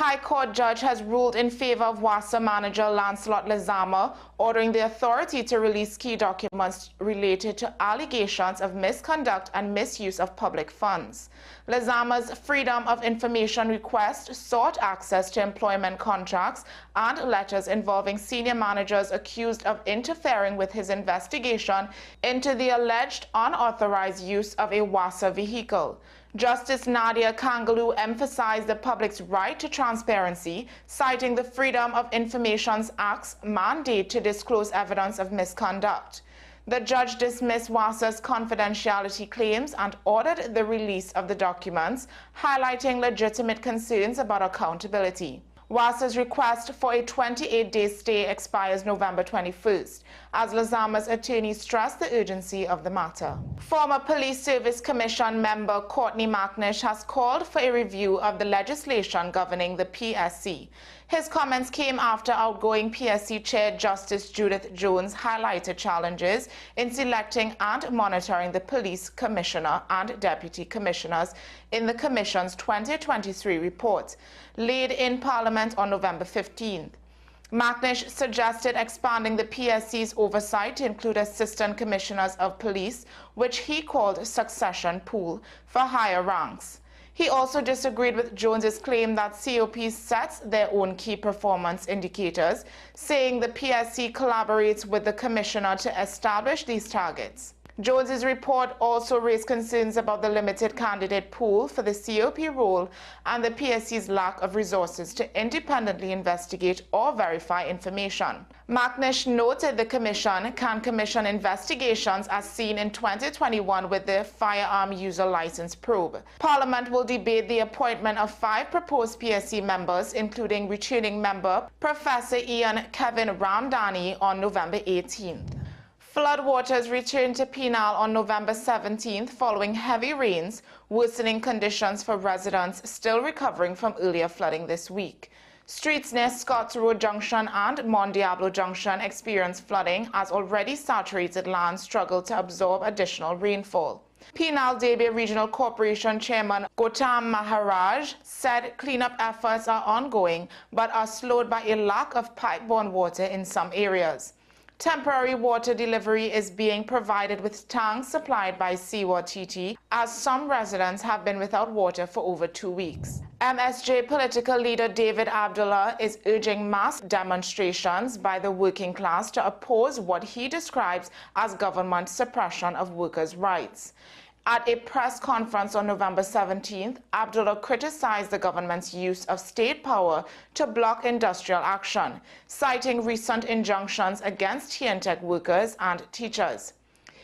High Court judge has ruled in favor of WASA manager Lancelot Lezama, ordering the authority to release key documents related to allegations of misconduct and misuse of public funds. Lezama's Freedom of Information request sought access to employment contracts and letters involving senior managers accused of interfering with his investigation into the alleged unauthorized use of a WASA vehicle. Justice Nadia Kangaloo emphasized the public's right to transparency, citing the Freedom of Information Act's mandate to disclose evidence of misconduct. The judge dismissed WASA's confidentiality claims and ordered the release of the documents, highlighting legitimate concerns about accountability. WASA's request for a 28-day stay expires November 21st, as Lezama's attorney stressed the urgency of the matter. Former Police Service Commission member Courtney McNish has called for a review of the legislation governing the PSC. His comments came after outgoing PSC Chair Justice Judith Jones highlighted challenges in selecting and monitoring the police commissioner and deputy commissioners in the Commission's 2023 report, laid in Parliament on November 15th. McNish suggested expanding the PSC's oversight to include assistant commissioners of police, which he called succession pool, for higher ranks. He also disagreed with Jones's claim that COP sets their own key performance indicators, saying the PSC collaborates with the commissioner to establish these targets. Jones's report also raised concerns about the limited candidate pool for the COP role and the PSC's lack of resources to independently investigate or verify information. McNish noted the Commission can commission investigations as seen in 2021 with the firearm user license probe. Parliament will debate the appointment of 5 proposed PSC members, including returning member Professor Ian Kevin Ramdani, on November 18th. Floodwaters returned to Penal on November 17th following heavy rains, worsening conditions for residents still recovering from earlier flooding this week. Streets near Scotts Road Junction and Mont Diablo Junction experienced flooding as already saturated land struggled to absorb additional rainfall. Penal Debye Regional Corporation Chairman Gautam Maharaj said cleanup efforts are ongoing but are slowed by a lack of pipe-borne water in some areas. Temporary water delivery is being provided with tanks supplied by ICNTT, as some residents have been without water for over 2 weeks. MSJ political leader David Abdullah is urging mass demonstrations by the working class to oppose what he describes as government suppression of workers' rights. At a press conference on November 17th, Abdullah criticized the government's use of state power to block industrial action, citing recent injunctions against TNTech workers and teachers.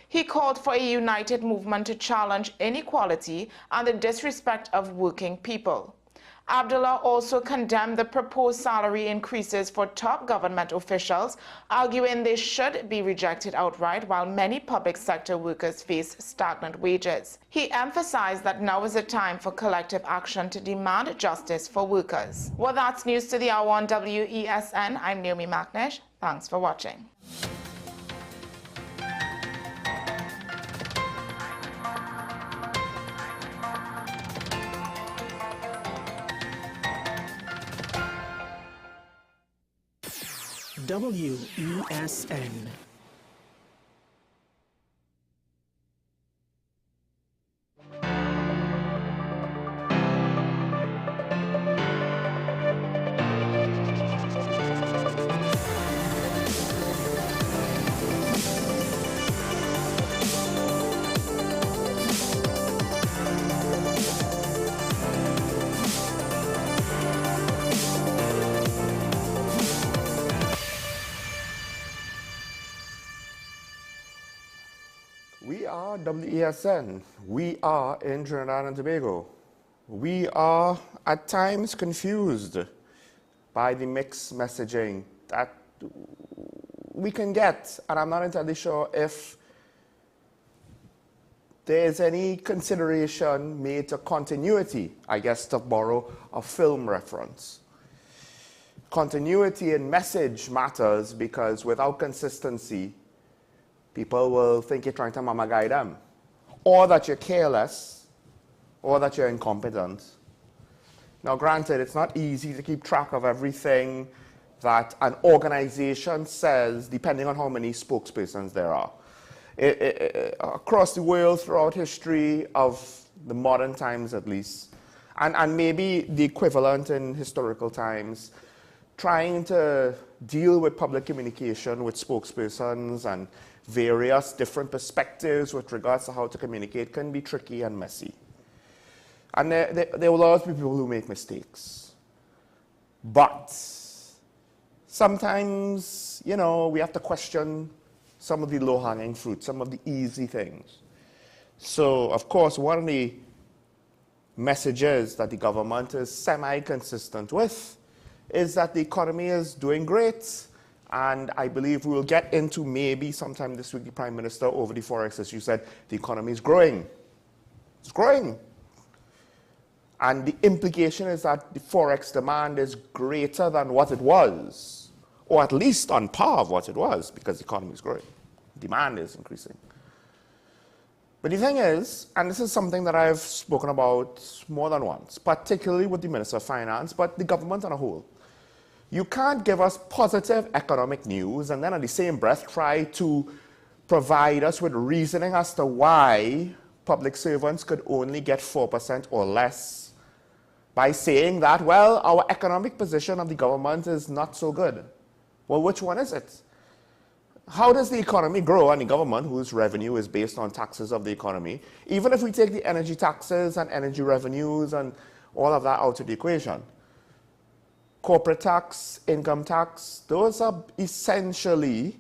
He called for a united movement to challenge inequality and the disrespect of working people. Abdullah also condemned the proposed salary increases for top government officials, arguing they should be rejected outright while many public sector workers face stagnant wages. He emphasized that now is the time for collective action to demand justice for workers. Well, that's news to the hour on WESN. I'm Naomi McNish. Thanks for watching. WESN. We are WESN. We are in Trinidad and Tobago. We are at times confused by the mixed messaging that we can get, and I'm not entirely sure if there's any consideration made to continuity, I guess, to borrow a film reference. Continuity in message matters because without consistency, people will think you're trying to mama guide them, or that you're careless, or that you're incompetent. Now, granted, it's not easy to keep track of everything that an organization says, depending on how many spokespersons there are. Across the world, throughout history of the modern times at least, and maybe the equivalent in historical times, trying to deal with public communication with spokespersons and various different perspectives with regards to how to communicate can be tricky and messy. And there will always be people who make mistakes. But sometimes, you know, we have to question some of the low-hanging fruit, some of the easy things. So, of course, one of the messages that the government is semi-consistent with is that the economy is doing great. And I believe we will get into maybe sometime this week, the Prime Minister over the Forex issue said the economy is growing. It's growing. And the implication is that the Forex demand is greater than what it was, or at least on par of what it was, because the economy is growing. Demand is increasing. But the thing is, and this is something that I've spoken about more than once, particularly with the Minister of Finance, but the government on a whole. You can't give us positive economic news and then at the same breath try to provide us with reasoning as to why public servants could only get 4% or less by saying that, well, our economic position of the government is not so good. Well, which one is it? How does the economy grow and the government, whose revenue is based on taxes of the economy, even if we take the energy taxes and energy revenues and all of that out of the equation? Corporate tax, income tax, those are essentially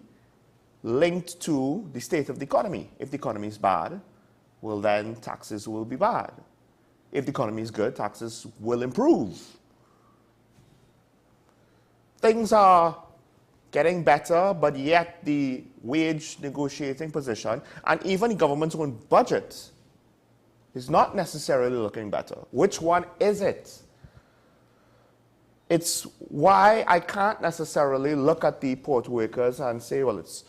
linked to the state of the economy. If the economy is bad, well then taxes will be bad. If the economy is good, taxes will improve. Things are getting better, but yet the wage negotiating position and even the government's own budget is not necessarily looking better. Which one is it? It's why I can't necessarily look at the port workers and say, well, it's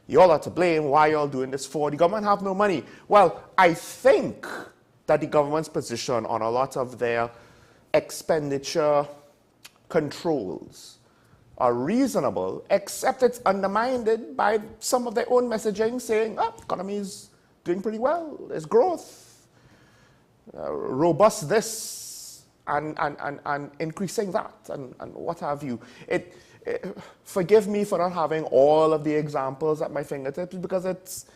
y'all are to blame. Why y'all doing this for? The government have no money. Well, I think that the government's position on a lot of their expenditure controls are reasonable, except it's undermined by some of their own messaging saying, the economy is doing pretty well, there's growth, robust this, and increasing that, and what have you. Forgive me for not having all of the examples at my fingertips because it's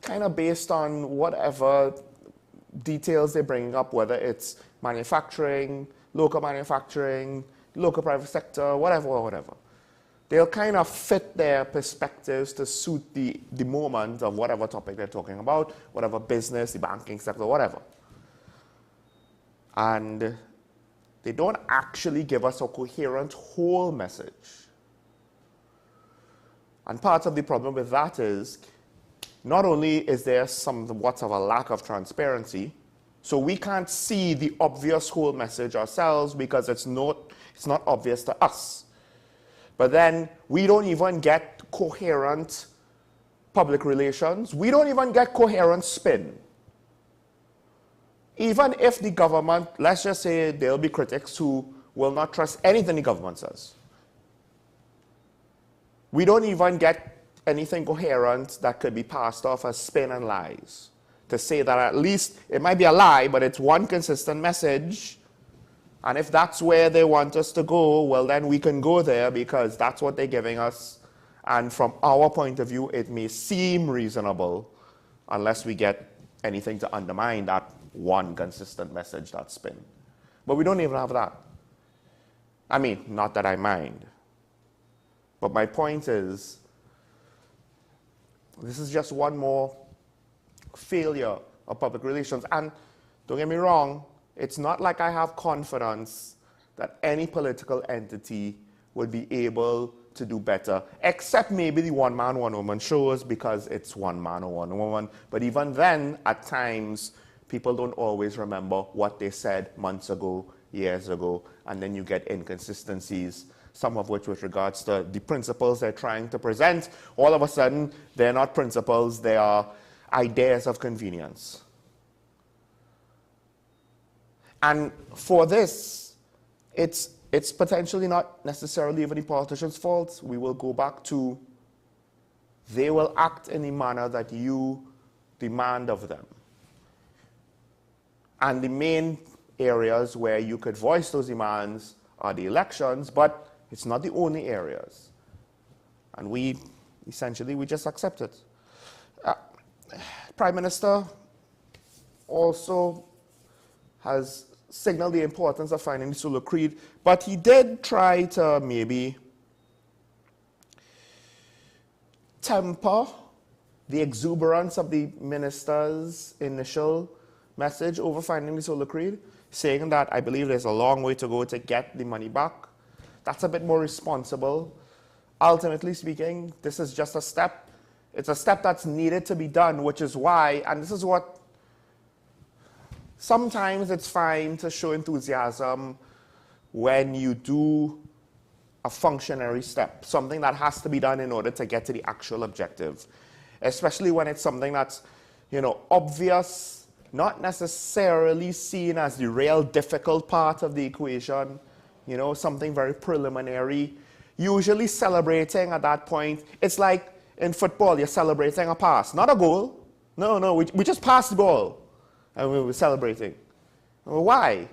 kind of based on whatever details they're bringing up, whether it's manufacturing, local private sector, whatever. They'll kind of fit their perspectives to suit the moment of whatever topic they're talking about, whatever business, the banking sector, whatever. And they don't actually give us a coherent whole message. And part of the problem with that is, not only is there somewhat of a lack of transparency, so we can't see the obvious whole message ourselves because it's not obvious to us. But then we don't even get coherent public relations. We don't even get coherent spin. Even if the government, let's just say there'll be critics who will not trust anything the government says. We don't even get anything coherent that could be passed off as spin and lies. To say that at least it might be a lie, but it's one consistent message. And if that's where they want us to go, well, then we can go there because that's what they're giving us. And from our point of view, it may seem reasonable unless we get anything to undermine that one consistent message, that spin. But we don't even have that. I mean, not that I mind. But my point is, this is just one more failure of public relations. And don't get me wrong, it's not like I have confidence that any political entity would be able to do better, except maybe the one-man, one-woman shows because it's one man or one woman. But even then, at times, people don't always remember what they said months ago, years ago, and then you get inconsistencies, some of which with regards to the principles they're trying to present. All of a sudden, they're not principles, they are ideas of convenience. And for this, it's potentially not necessarily even the politicians' fault. We will go back to they will act in the manner that you demand of them. And the main areas where you could voice those demands are the elections, but it's not the only areas. And we just accept it. Prime Minister also has signaled the importance of finding the solo creed, but he did try to maybe temper the exuberance of the minister's initial message over finding the solo creed, saying that I believe there's a long way to go to get the money back. That's a bit more responsible. Ultimately speaking, this is just a step. It's a step that's needed to be done, which is why, and this is what, sometimes it's fine to show enthusiasm when you do a functionary step, something that has to be done in order to get to the actual objective, especially when it's something that's, obvious, not necessarily seen as the real difficult part of the equation, something very preliminary. Usually celebrating at that point, it's like in football, you're celebrating a pass, not a goal. No, we just passed the ball and we were celebrating. Why?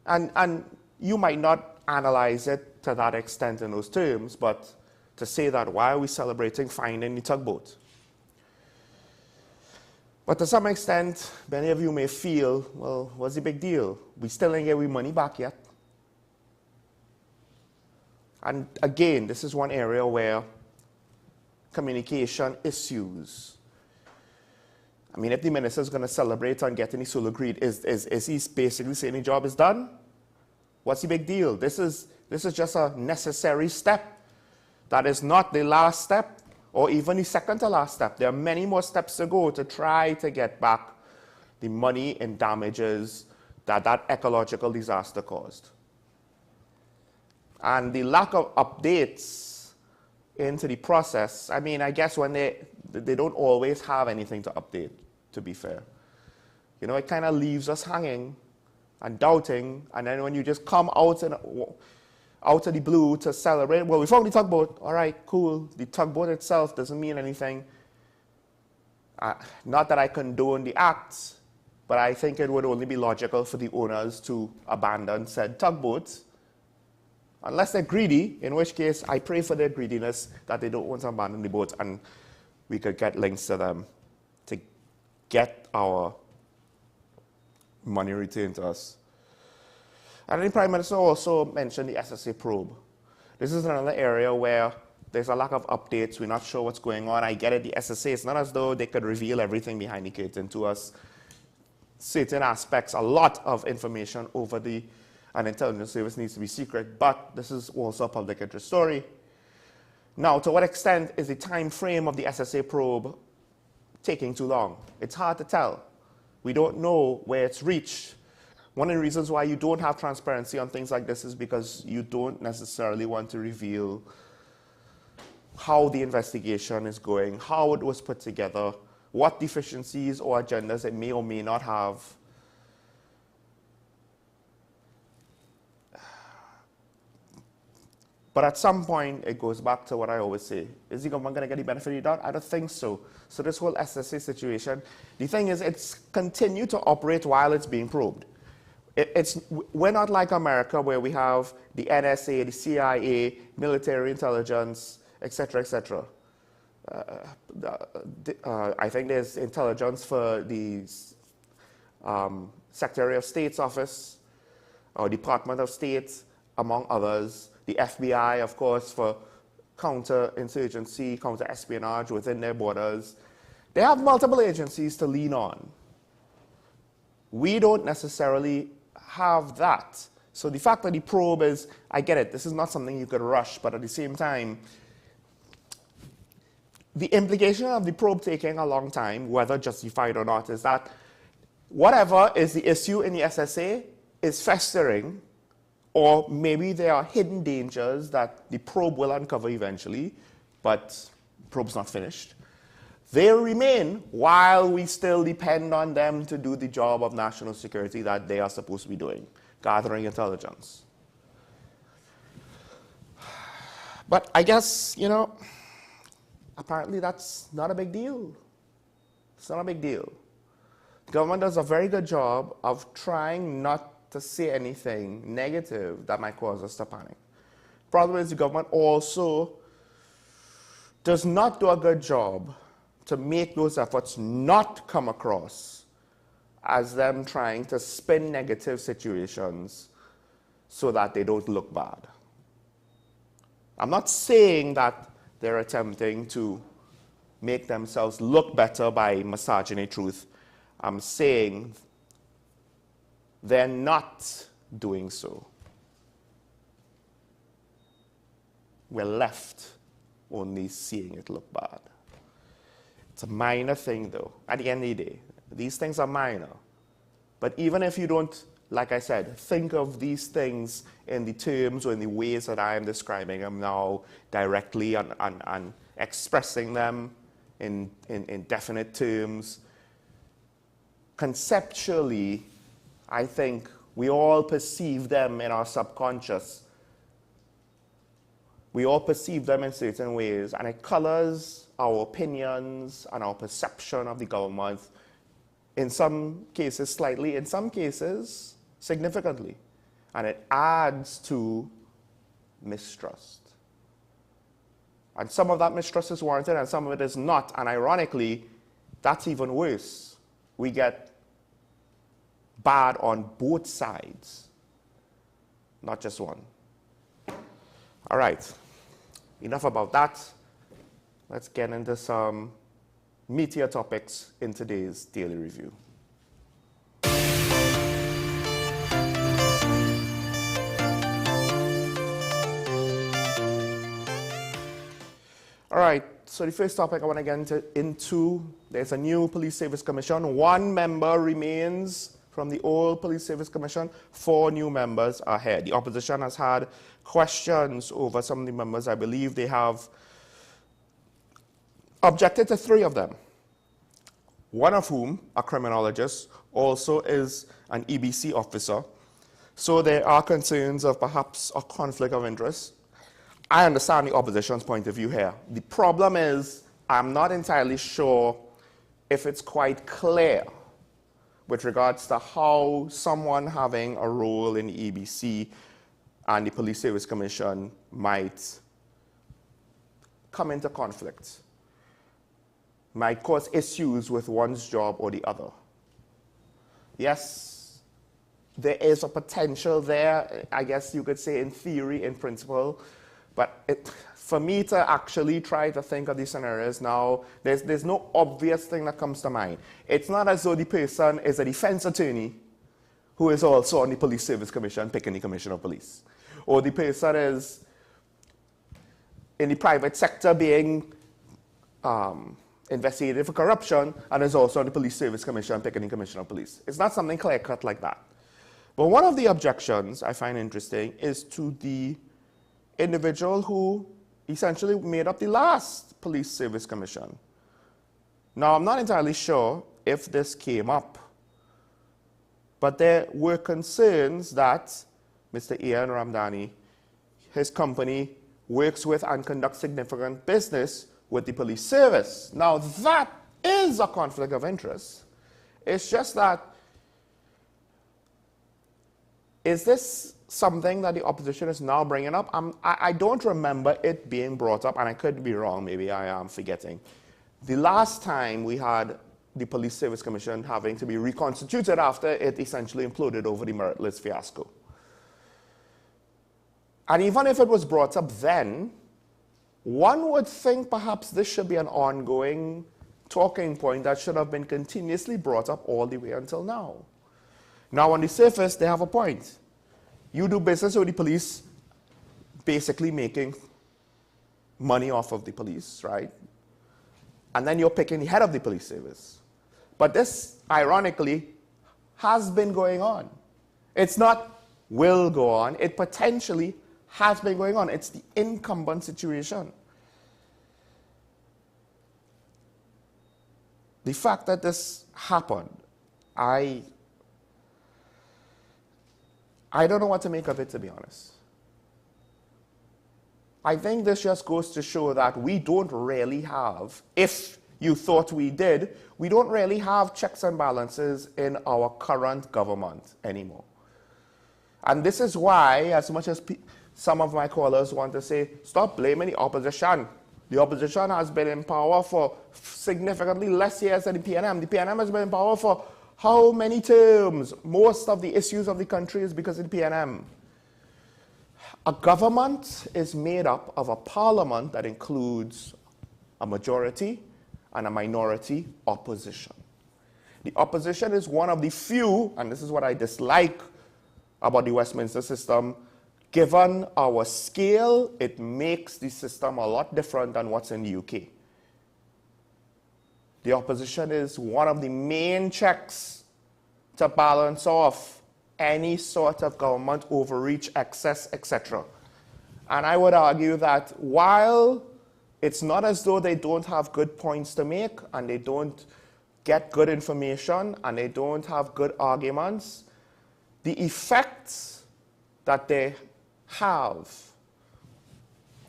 And you might not analyze it to that extent in those terms, but to say that, why are we celebrating finding the tugboat? But to some extent, many of you may feel, well, what's the big deal? We still ain't get our money back yet. And again, this is one area where communication issues. I mean, if the minister is going to celebrate on getting the solo creed, is he basically saying the job is done? What's the big deal? This is just a necessary step. That is not the last step, or even the second to last step. There are many more steps to go to try to get back the money and damages that ecological disaster caused. And the lack of updates into the process, I mean, I guess when they don't always have anything to update, to be fair. It kind of leaves us hanging and doubting, and then when you just come out of the blue to celebrate, well, we found the tugboat, all right, cool. The tugboat itself doesn't mean anything. Not that I condone the act, but I think it would only be logical for the owners to abandon said tugboats, unless they're greedy, in which case I pray for their greediness that they don't want to abandon the boat, and we could get links to them to get our money returned to us. And then the Prime Minister also mentioned the SSA probe. This is another area where there's a lack of updates. We're not sure what's going on. I get it, the SSA, it's not as though they could reveal everything behind the curtain to us. Certain aspects, a lot of information over an intelligence service needs to be secret, but this is also a public interest story. Now, to what extent is the time frame of the SSA probe taking too long? It's hard to tell. We don't know where it's reached. One of the reasons why you don't have transparency on things like this is because you don't necessarily want to reveal how the investigation is going, how it was put together, what deficiencies or agendas it may or may not have. But at some point, it goes back to what I always say. Is the government going to get the benefit of the doubt? I don't think so. So this whole SSA situation, the thing is, it's continued to operate while it's being probed. We're not like America, where we have the NSA, the CIA, military intelligence, etc., etc. I think there's intelligence for the Secretary of State's office, or Department of State, among others. The FBI, of course, for counterinsurgency, counter-espionage within their borders. They have multiple agencies to lean on. We don't necessarily have that. So the fact that the probe is, I get it, this is not something you could rush, but at the same time, the implication of the probe taking a long time, whether justified or not, is that whatever is the issue in the SSA is festering, or maybe there are hidden dangers that the probe will uncover eventually, but the probe's not finished, They remain while we still depend on them to do the job of national security that they are supposed to be doing, gathering intelligence. But I guess, you know, apparently that's not a big deal. It's not a big deal. The government does a very good job of trying not to say anything negative that might cause us to panic. Problem is the government also does not do a good job to make those efforts not come across as them trying to spin negative situations so that they don't look bad. I'm not saying that they're attempting to make themselves look better by massaging truth. I'm saying they're not doing so. We're left only seeing it look bad. It's a minor thing though. At the end of the day, these things are minor. But even if you don't, like I said, think of these things in the terms or in the ways that I am describing them now directly and expressing them in definite terms, conceptually, I think we all perceive them in our subconscious. We all perceive them in certain ways, and it colors our opinions and our perception of the government, in some cases slightly, in some cases significantly. And it adds to mistrust. And some of that mistrust is warranted and some of it is not. And ironically, that's even worse. We get bad on both sides, not just one. All right, enough about that. Let's get into some meatier topics in today's daily review. All right, so the first topic I want to get into, there's a new Police Service Commission. 1 member remains from the old Police Service Commission. 4 new members are here. The opposition has had questions over some of the members. I believe they have objected to 3 of them. One of whom, a criminologist, also is an EBC officer. So there are concerns of perhaps a conflict of interest. I understand the opposition's point of view here. The problem is, I'm not entirely sure if it's quite clear with regards to how someone having a role in the EBC and the Police Service Commission might come into conflict, might cause issues with one's job or the other. Yes, there is a potential there, I guess you could say in theory, in principle, but for me to actually try to think of these scenarios now, there's no obvious thing that comes to mind. It's not as though the person is a defense attorney who is also on the Police Service Commission picking the Commissioner of Police. Or the person is in the private sector being investigated for corruption and is also on the Police Service Commission picking the Commissioner of Police. It's not something clear-cut like that. But one of the objections I find interesting is to the individual who essentially made up the last Police Service Commission. Now, I'm not entirely sure if this came up, but there were concerns that Mr. Ian Ramdani, his company, works with and conducts significant business with the police service. Now, that is a conflict of interest. It's just that, is this something that the opposition is now bringing up? I don't remember it being brought up, and I could be wrong, maybe I am forgetting. The last time we had the Police Service Commission having to be reconstituted after it essentially imploded over the merit list fiasco. And even if it was brought up then, one would think perhaps this should be an ongoing talking point that should have been continuously brought up all the way until now. Now, on the surface, they have a point. You do business with the police, basically making money off of the police, right? And then you're picking the head of the police service. But this, ironically, has been going on. It's not will go on, it potentially has been going on. It's the incumbent situation. the fact that this happened, I don't know what to make of it, to be honest. I think this just goes to show that we don't really have, if you thought we did, we don't really have checks and balances in our current government anymore. And this is why, as much as some of my callers want to say, stop blaming the opposition. The opposition has been in power for significantly less years than the PNM. The PNM has been in power for how many terms? Most of the issues of the country is because of the PNM. A government is made up of a parliament that includes a majority and a minority opposition. The opposition is one of the few, and this is what I dislike about the Westminster system. Given our scale, it makes the system a lot different than what's in the UK. The opposition is one of the main checks to balance off any sort of government overreach, excess, etc. And I would argue that while it's not as though they don't have good points to make and they don't get good information and they don't have good arguments, the effects that they have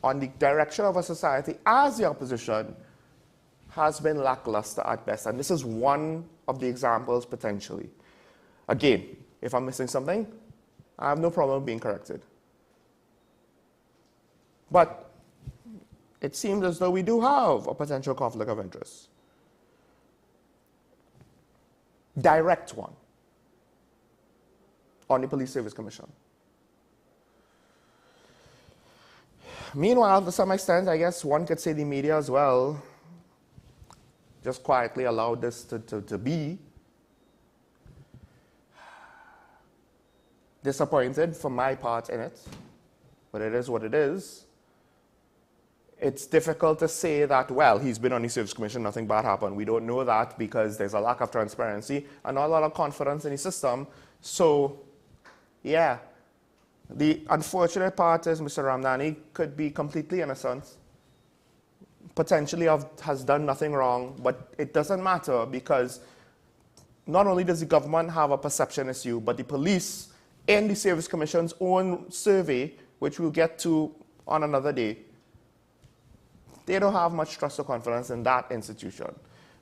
on the direction of a society as the opposition has been lackluster at best. And this is one of the examples potentially. Again, if I'm missing something, I have no problem being corrected. But it seems as though we do have a potential conflict of interest. Direct one on the Police Service Commission. Meanwhile, to some extent, I guess one could say the media as well just quietly allowed this to be. Disappointed for my part in it, but it is what it is. It's difficult to say that, well, he's been on the Service Commission, nothing bad happened. We don't know that because there's a lack of transparency and not a lot of confidence in the system. So, yeah. The unfortunate part is Mr. Ramnani could be completely innocent, potentially has done nothing wrong, but it doesn't matter because not only does the government have a perception issue, but the police in the Service Commission's own survey, which we'll get to on another day, they don't have much trust or confidence in that institution.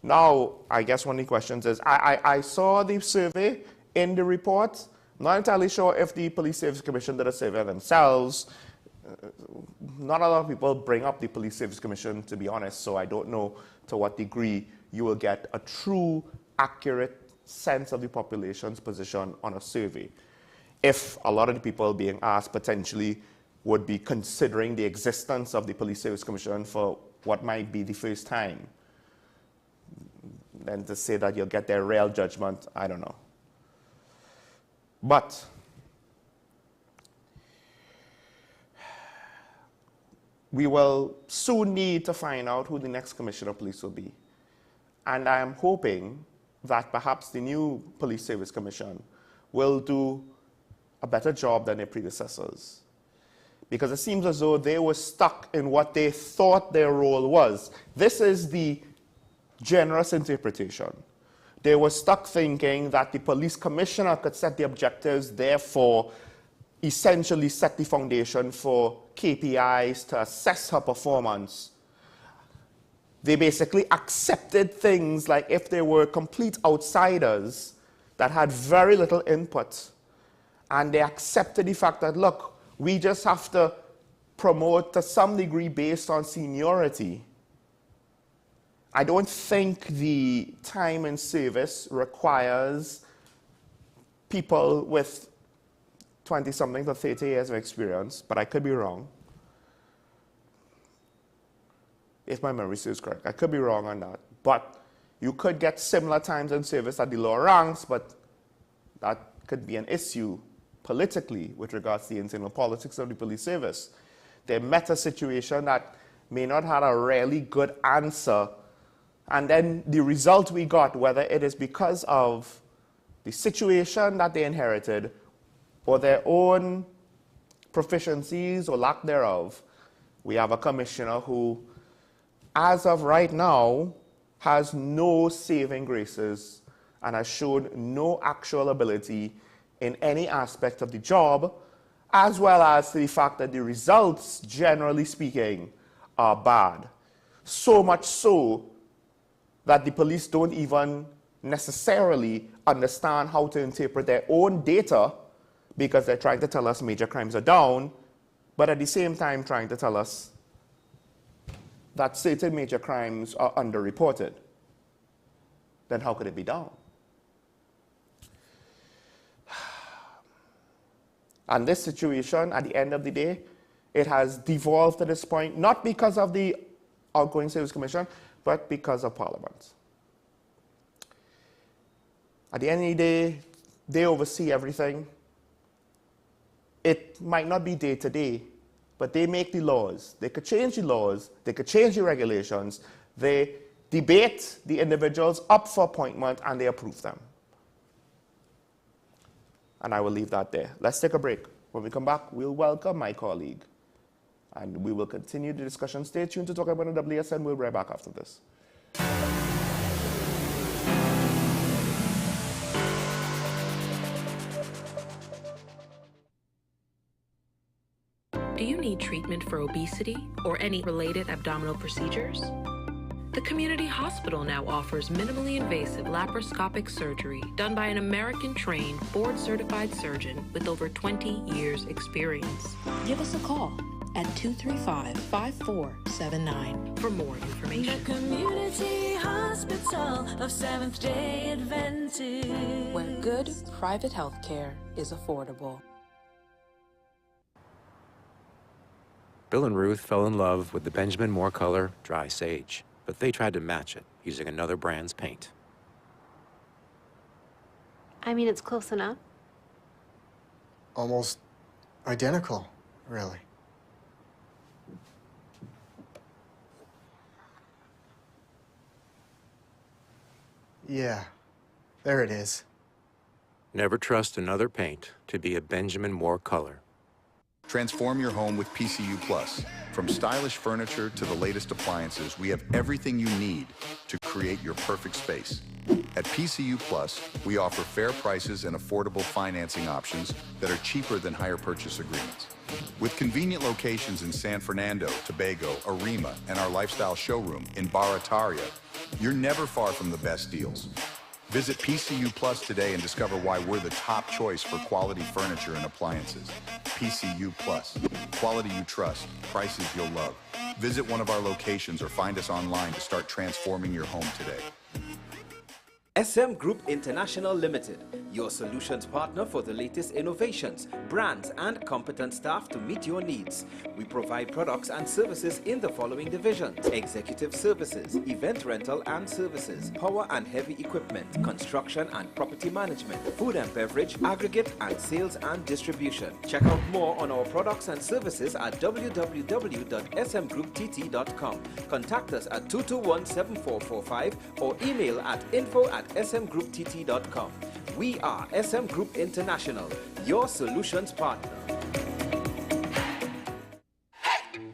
Now, I guess one of the questions is, I saw the survey in the report. I'm not entirely sure if the Police Service Commission did a survey themselves. Not a lot of people bring up the Police Service Commission, to be honest, so I don't know to what degree you will get a true, accurate sense of the population's position on a survey. If a lot of the people being asked potentially would be considering the existence of the Police Service Commission for what might be the first time, then to say that you'll get their real judgment, I don't know. But we will soon need to find out who the next Commissioner of Police will be. And I am hoping that perhaps the new Police Service Commission will do a better job than their predecessors. Because it seems as though they were stuck in what they thought their role was. This is the generous interpretation. They were stuck thinking that the police commissioner could set the objectives, therefore essentially set the foundation for KPIs to assess her performance. They basically accepted things like if they were complete outsiders that had very little input. And they accepted the fact that, look, we just have to promote to some degree based on seniority. I don't think the time in service requires people with 20-something to 30 years of experience, but I could be wrong. If my memory serves correct, I could be wrong on that. But you could get similar times in service at the lower ranks, but that could be an issue politically with regards to the internal politics of the police service. They met a situation that may not have a really good answer, and then the result we got, whether it is because of the situation that they inherited or their own proficiencies or lack thereof, we have a commissioner who, as of right now, has no saving graces and has shown no actual ability in any aspect of the job, as well as the fact that the results, generally speaking, are bad. So much so that the police don't even necessarily understand how to interpret their own data, because they're trying to tell us major crimes are down, but at the same time trying to tell us that certain major crimes are underreported. Then how could it be down? And this situation, at the end of the day, it has devolved to this point, not because of the outgoing Service Commission, but because of Parliament. At the end of the day, they oversee everything. It might not be day to day, but they make the laws. They could change the laws. They could change the regulations. They debate the individuals up for appointment, and they approve them. And I will leave that there. Let's take a break. When we come back, we'll welcome my colleague, and we will continue the discussion. Stay tuned to talk about the WSN. We'll be right back after this. Do you need treatment for obesity or any related abdominal procedures? The community hospital now offers minimally invasive laparoscopic surgery done by an American-trained, board-certified surgeon with over 20 years' experience. Give us a call at 235-5479 for more information. The Community Hospital of Seventh-day Adventist, where good private health care is affordable. Bill and Ruth fell in love with the Benjamin Moore color Dry Sage, but they tried to match it using another brand's paint. I mean, it's close enough. Almost identical, really. Yeah, there it is. Never trust another paint to be a Benjamin Moore color. Transform your home with PCU Plus. From stylish furniture to the latest appliances, we have everything you need to create your perfect space. At PCU Plus, we offer fair prices and affordable financing options that are cheaper than hire purchase agreements. With convenient locations in San Fernando, Tobago, Arima, and our lifestyle showroom in Barataria, you're never far from the best deals. Visit PCU Plus today and discover why we're the top choice for quality furniture and appliances. PCU Plus. Quality you trust. Prices you'll love. Visit one of our locations or find us online to start transforming your home today. SM Group International Limited, your solutions partner for the latest innovations, brands, and competent staff to meet your needs. We provide products and services in the following divisions: executive services, event rental and services, power and heavy equipment, construction and property management, food and beverage, aggregate and sales and distribution. Check out more on our products and services at www.smgrouptt.com. Contact us at 221-7445 or email at info@smgrouptt.com. We are SM Group International, your solutions partner.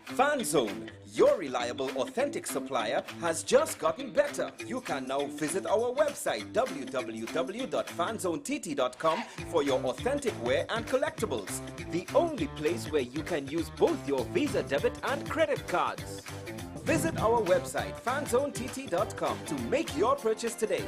Fan Zone, your reliable, authentic supplier, has just gotten better. You can now visit our website www.fanzonett.com for your authentic wear and collectibles. The only place where you can use both your Visa debit and credit cards. Visit our website fanzonett.com to make your purchase today.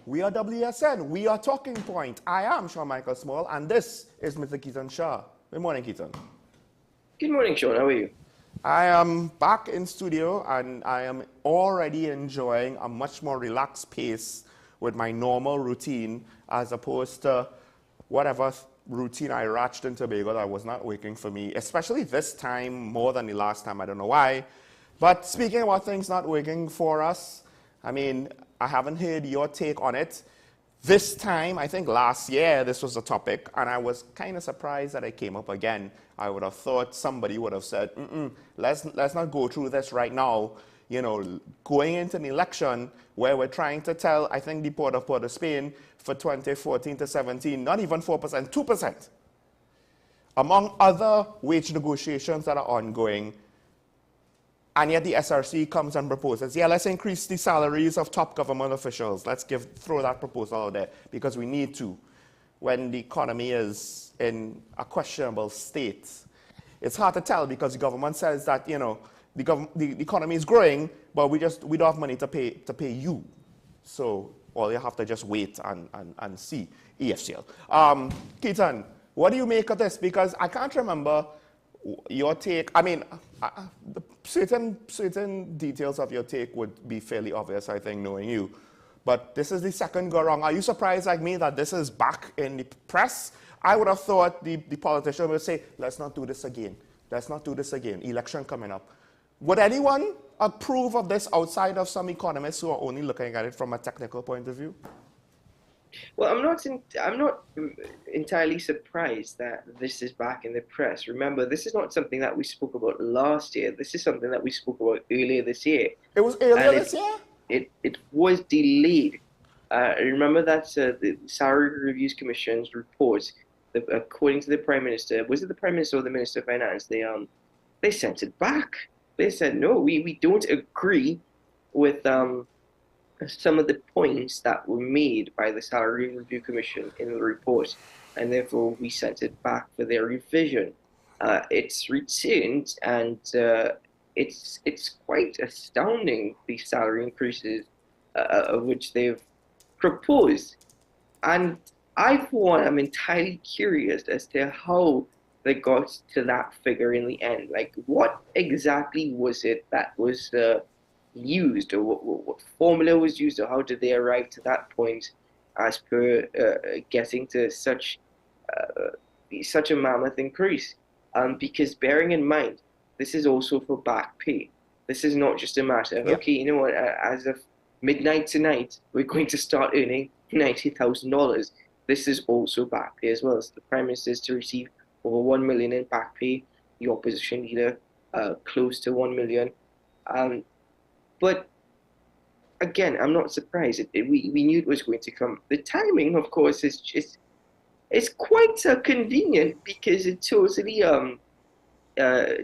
We are WSN. We are Talking Point. I am Sean Michael Small, and this is Mr. Keaton Shah. Good morning, Keaton. Good morning, Sean. How are you? I am back in studio, and I am already enjoying a much more relaxed pace with my normal routine, as opposed to whatever routine I ratched in Tobago that was not working for me, especially this time more than the last time. I don't know why. But speaking about things not working for us, I mean, I haven't heard your take on it. This time, I think last year, this was a topic, and I was kind of surprised that it came up again. I would have thought somebody would have said, let's not go through this right now. you know, going into an election where we're trying to tell, I think, the Port of Spain for 2014 to 17, not even 4%, 2%. Among other wage negotiations that are ongoing, and yet the SRC comes and proposes, yeah, let's increase the salaries of top government officials. Let's throw that proposal out there because we need to when the economy is in a questionable state. It's hard to tell because the government says that, you know, the economy is growing, but we don't have money to pay you. So, well, you have to just wait and see. EFCL. Keaton, what do you make of this? Because I can't remember your take. I mean, certain details of your take would be fairly obvious, I think, knowing you. But this is the second go wrong. Are you surprised like me that this is back in the press? I would have thought the politician would say, let's not do this again. Let's not do this again. Election coming up. Would anyone approve of this outside of some economists who are only looking at it from a technical point of view? Well, I'm not entirely surprised that this is back in the press. Remember, this is not something that we spoke about last year. This is something that we spoke about earlier this year. It was earlier this year? It was delayed. Remember that the Salary Reviews Commission's report, according to the Prime Minister, was it the Prime Minister or the Minister of Finance? They sent it back. They said, no, we don't agree with some of the points that were made by the Salary Review Commission in the report, and therefore we sent it back for their revision. It's returned, and it's quite astounding, the salary increases of which they've proposed. And I, for one, am entirely curious as to how they got to that figure in the end. Like, what exactly was it that was used, or what formula was used, or how did they arrive to that point as per getting to such a mammoth increase? Because bearing in mind, this is also for back pay. This is not just a matter of, okay, you know what, as of midnight tonight, we're going to start earning $90,000. This is also back pay as well. So the Prime Minister is to receive over 1 million in back pay, the opposition leader close to 1 million. But again, I'm not surprised. We knew it was going to come. The timing, of course, is quite convenient because it totally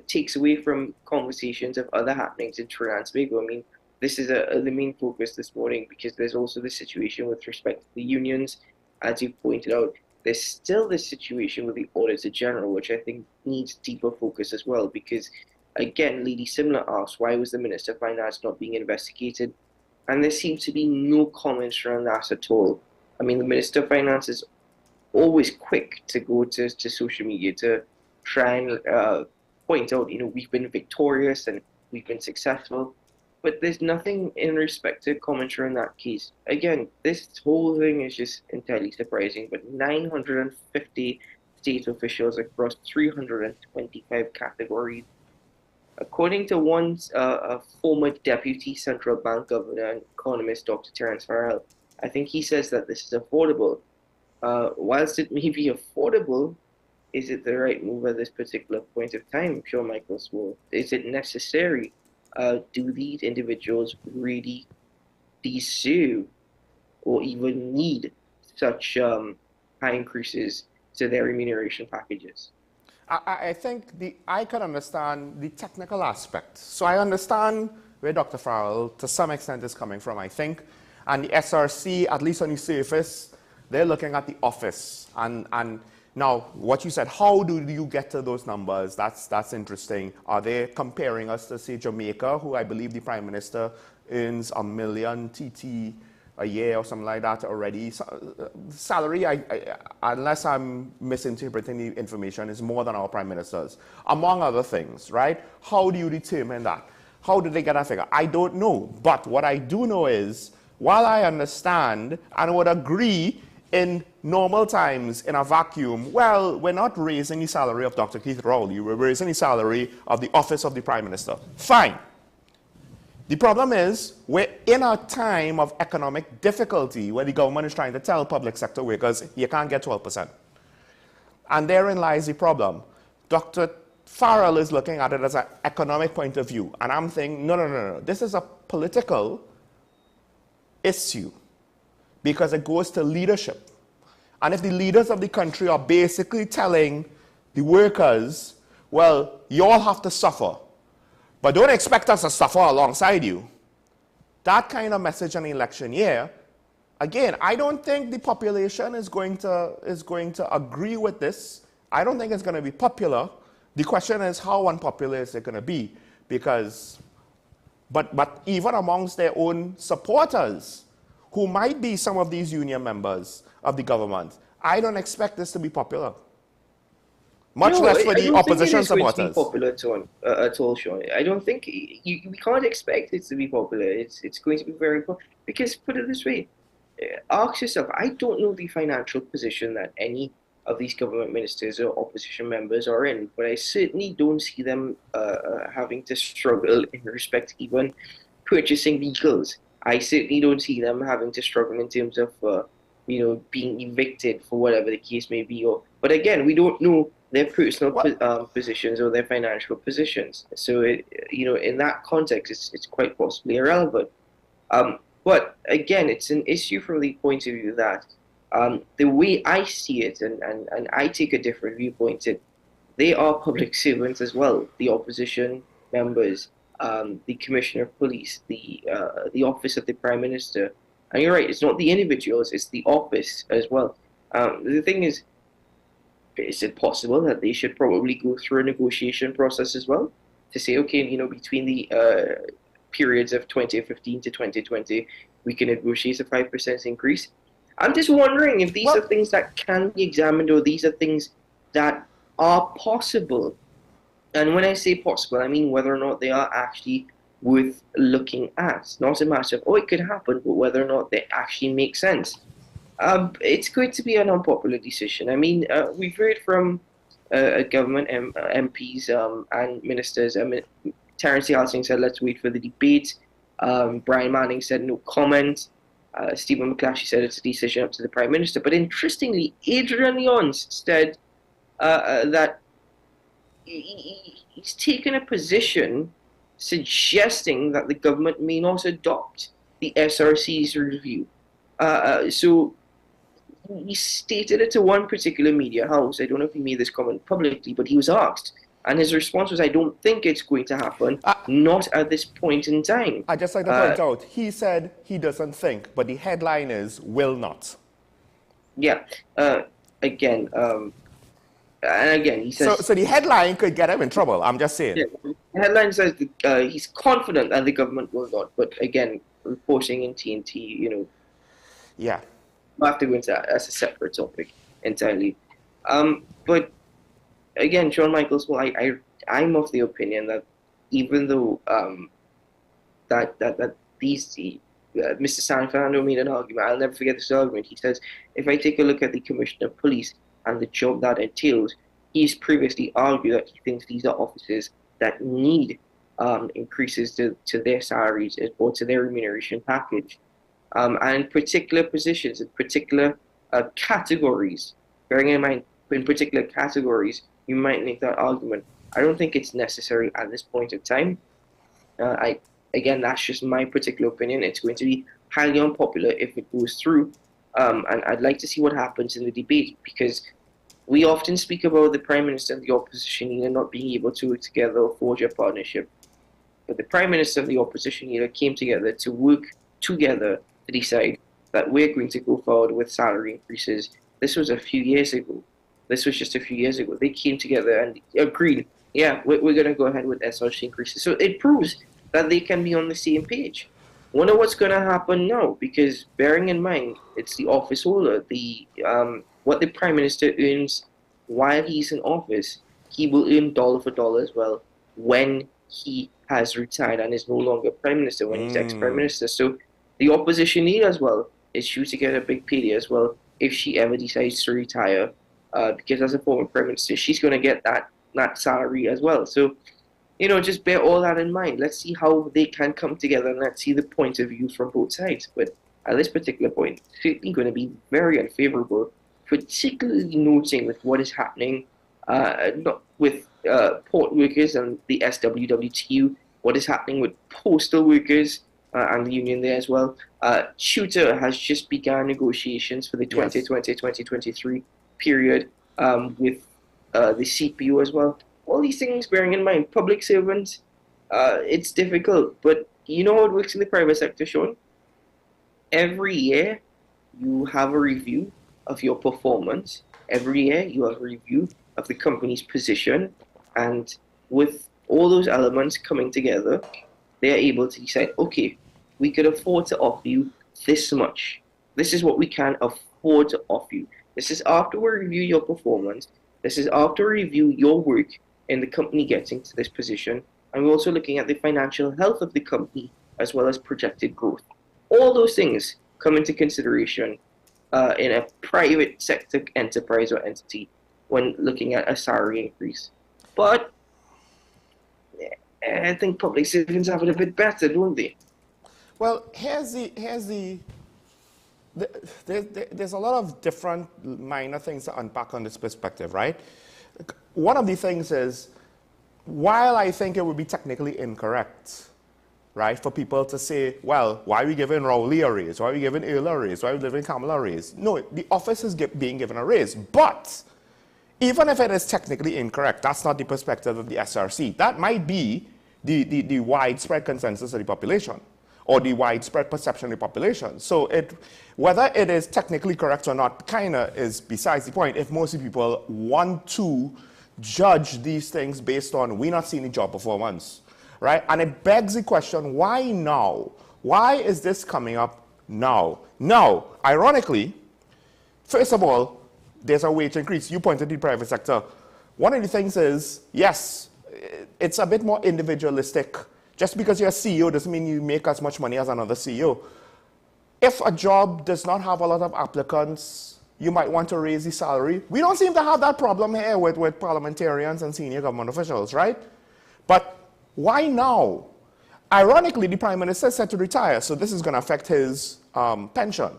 takes away from conversations of other happenings in Trinidad and Tobago. I mean, this is the main focus this morning because there's also the situation with respect to the unions. As you pointed out, there's still this situation with the Auditor General, which I think needs deeper focus as well, because, again, Lady Simler asked, why was the Minister of Finance not being investigated? And there seems to be no comments around that at all. I mean, the Minister of Finance is always quick to go to social media to try and point out, you know, we've been victorious and we've been successful. But there's nothing in respect to commentary in that case. Again, this whole thing is just entirely surprising, but 950 state officials across 325 categories. According to one former deputy central bank governor and economist, Dr. Terence Farrell, I think he says that this is affordable. Whilst it may be affordable, is it the right move at this particular point of time? Sure, Michael Swole. Is it necessary? Do these individuals really deserve or even need such high increases to their remuneration packages? I think I can understand the technical aspect. So I understand where Dr. Farrell, to some extent, is coming from, I think. And the SRC, at least on the surface, they're looking at the office. And now, what you said, how do you get to those numbers? That's interesting. Are they comparing us to, say, Jamaica, who I believe the Prime Minister earns $1 million TT a year or something like that already? Salary, unless I'm misinterpreting the information, is more than our Prime Minister's, among other things, right? How do you determine that? How do they get that figure? I don't know. But what I do know is, while I understand and would agree in normal times, in a vacuum, well, we're not raising the salary of Dr. Keith Rowley, we're raising the salary of the office of the Prime Minister. Fine. The problem is, we're in a time of economic difficulty where the government is trying to tell public sector workers, you can't get 12%. And therein lies the problem. Dr. Farrell is looking at it as an economic point of view. And I'm thinking, no, no, no, no. This is a political issue because it goes to leadership. And if the leaders of the country are basically telling the workers, well, you all have to suffer, but don't expect us to suffer alongside you. That kind of message in an election year, again, I don't think the population is going to agree with this. I don't think it's going to be popular. The question is how unpopular is it going to be? Because, but even amongst their own supporters, who might be some of these union members of the government, I don't expect this to be popular. Much less for the opposition supporters. Popular at all, Sean. I don't think we can't expect it to be popular. It's going to be very important because, put it this way, ask yourself. I don't know the financial position that any of these government ministers or opposition members are in, but I certainly don't see them having to struggle in respect to even purchasing vehicles. I certainly don't see them having to struggle in terms of being evicted for whatever the case may be. But again, we don't know their personal positions or their financial positions. So, in that context, it's quite possibly irrelevant. But again, it's an issue from the point of view that the way I see it, and I take a different viewpoint, they are public servants as well. The opposition members, the Commissioner of Police, the Office of the Prime Minister. And you're right, it's not the individuals, it's the office as well. The thing is it possible that they should probably go through a negotiation process as well to say, okay, between the periods of 2015 to 2020, we can negotiate a 5% increase? I'm just wondering if these are things that can be examined, or these are things that are possible. And when I say possible, I mean whether or not they are actually worth looking at. Not a matter of, it could happen, but whether or not they actually make sense. It's going to be an unpopular decision. I mean, we've heard from government MPs and ministers. Terence Yalsing said, let's wait for the debate. Brian Manning said, no comment. Stephen McClatchy said it's a decision up to the Prime Minister. But interestingly, Adrian Lyons said that he's taken a position suggesting that the government may not adopt the SRC's review. So he stated it to one particular media house. I don't know if he made this comment publicly, but he was asked. And his response was, I don't think it's going to happen, not at this point in time. I'd just like to point out, he said he doesn't think, but the headline is, will not. Yeah. Again, and again, he says... So the headline could get him in trouble, I'm just saying. Yeah, the headline says that, he's confident that the government will not, but again, reporting in TNT, Yeah. We'll have to go into that as a separate topic entirely. But again, Shawn Michaels, well, I'm of the opinion that even though that Mr. San Fernando made an argument, I'll never forget this argument. He says, if I take a look at the Commissioner of Police and the job that entails, he's previously argued that he thinks these are officers that need increases to their salaries or to their remuneration package. And particular positions, in particular categories, bearing in mind, in particular categories, you might make that argument. I don't think it's necessary at this point of time. Again, that's just my particular opinion. It's going to be highly unpopular if it goes through. And I'd like to see what happens in the debate, because we often speak about the Prime Minister and the opposition leader not being able to work together or forge a partnership. But the Prime Minister and the opposition leader came together to work together to decide that we're going to go forward with salary increases. This was a few years ago. This was just a few years ago. They came together and agreed, yeah, we're going to go ahead with SRC increases. So it proves that they can be on the same page. Wonder what's going to happen now, because bearing in mind, it's the office holder, what the Prime Minister earns while he's in office, he will earn dollar for dollar as well when he has retired and is no longer Prime Minister, when he's ex-Prime Minister. So the opposition leader as well is due to get a big payday as well if she ever decides to retire, because as a former Prime Minister, she's going to get that salary as well. So, just bear all that in mind. Let's see how they can come together, and let's see the point of view from both sides. But at this particular point, it's certainly going to be very unfavorable, particularly noting with what is happening with port workers and the SWWTU, what is happening with postal workers and the union there as well. Tutor has just begun negotiations for the 2020-2023 period with the CPU as well. All these things bearing in mind, public servants, it's difficult, but you know how it works in the private sector, Sean? Every year, you have a review of your performance. Every year, you have a review of the company's position. And with all those elements coming together, they are able to decide, okay, we could afford to offer you this much. This is what we can afford to offer you. This is after we review your performance. This is after we review your work in the company getting to this position. And we're also looking at the financial health of the company as well as projected growth. All those things come into consideration in a private sector enterprise or entity when looking at a salary increase. But I think public servants have it a bit better, don't they? Well, there's a lot of different minor things to unpack on this perspective, right? One of the things is, while I think it would be technically incorrect, right, for people to say, well, why are we giving Rowley a raise? Why are we giving Earl a raise? Why are we giving Kamala a raise? No, the office is being given a raise. But even if it is technically incorrect, that's not the perspective of the SRC. That might be the widespread consensus of the population, or the widespread perception of the population. So whether it is technically correct or not kind of is besides the point if most people want to judge these things based on we not seeing the job performance, right? And it begs the question, why now? Why is this coming up now? Now, ironically, first of all, there's a wage increase. You pointed to the private sector. One of the things is, yes, it's a bit more individualistic. Just because you're a CEO doesn't mean you make as much money as another CEO. If a job does not have a lot of applicants, you might want to raise the salary. We don't seem to have that problem here with parliamentarians and senior government officials, right? But why now? Ironically, the Prime Minister is set to retire, so this is going to affect his pension.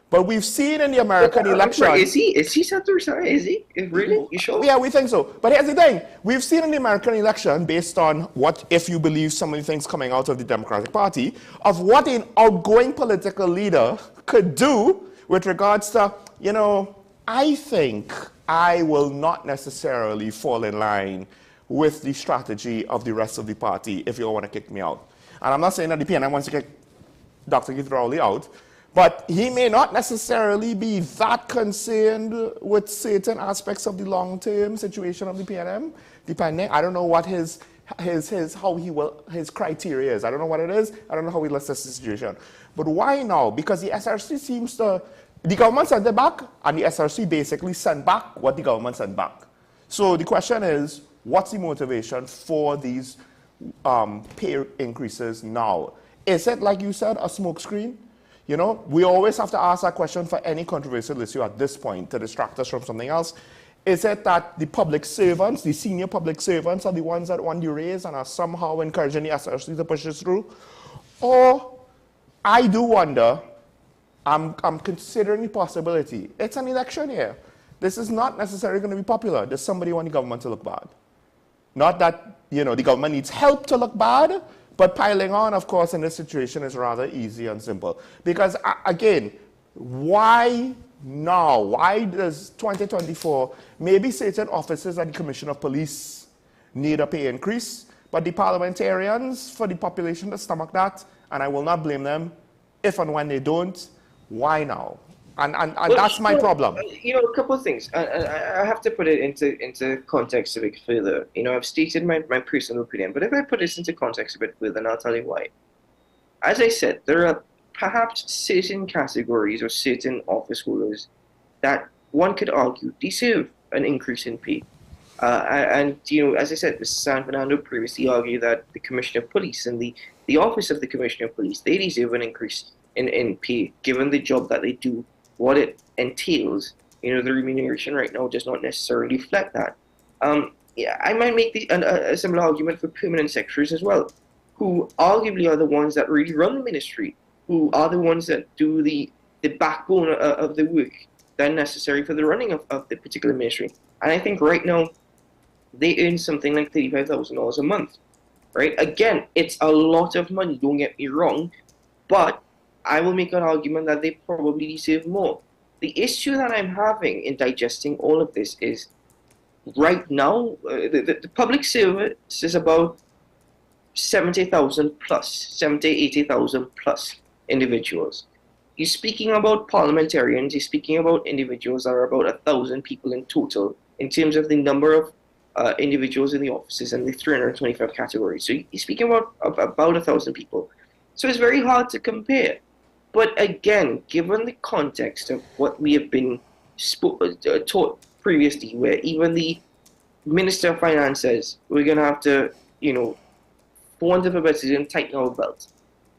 But we've seen in the American election... Is he set to retire? Is he? Really? You sure? Yeah, we think so. But here's the thing. We've seen in the American election, based on what, if you believe some of the things coming out of the Democratic Party, of what an outgoing political leader could do with regards to, you know, I think I will not necessarily fall in line with the strategy of the rest of the party if you all want to kick me out. And I'm not saying that the PNM wants to kick Dr. Keith Rowley out, but he may not necessarily be that concerned with certain aspects of the long-term situation of the PNM, depending. I don't know what his criteria is. I don't know what it is. I don't know how he looks at the situation. But why now? Because the SRC seems to, the government sent it back, and the SRC basically sent back what the government sent back. So the question is, what's the motivation for these pay increases now? Is it, like you said, a smokescreen? You know, we always have to ask that question for any controversial issue at this point to distract us from something else. Is it that the public servants, the senior public servants, are the ones that want the raise and are somehow encouraging the SRC to push this through? Or, I do wonder, I'm considering the possibility, it's an election year. This is not necessarily going to be popular. Does somebody want the government to look bad? Not that, you know, the government needs help to look bad, but piling on, of course, in this situation is rather easy and simple. Because, again, why now? Why does 2024, maybe certain officers at the Commission of Police need a pay increase, but the parliamentarians, for the population to stomach that, and I will not blame them, if and when they don't, why now? And that's my problem. You know, a couple of things. I have to put it into context a bit further. You know, I've stated my personal opinion, but if I put this into context a bit further, then I'll tell you why. As I said, there are perhaps certain categories or certain office holders that one could argue deserve an increase in pay. And, you know, as I said, Mr. San Fernando previously argued that the Commissioner of Police and the office of the Commissioner of Police, they deserve an increase in pay, given the job that they do, what it entails. You know, the remuneration right now does not necessarily reflect that. Yeah, I might make a similar argument for permanent secretaries as well, who arguably are the ones that really run the ministry, who are the ones that do the backbone of the work. than necessary for the running of the particular ministry. And I think right now they earn something like $35,000 a month, right? Again, it's a lot of money, don't get me wrong, but I will make an argument that they probably deserve more. The issue that I'm having in digesting all of this is right now, the public service is about 70,000 plus, 70, 80,000 plus individuals. You're speaking about parliamentarians, you're speaking about individuals that are about 1,000 people in total in terms of the number of individuals in the offices and the 325 categories. So you're speaking about 1,000 people. So it's very hard to compare. But again, given the context of what we have been taught previously, where even the Minister of Finance says we're going to have to, for want of a better term, tighten our belt.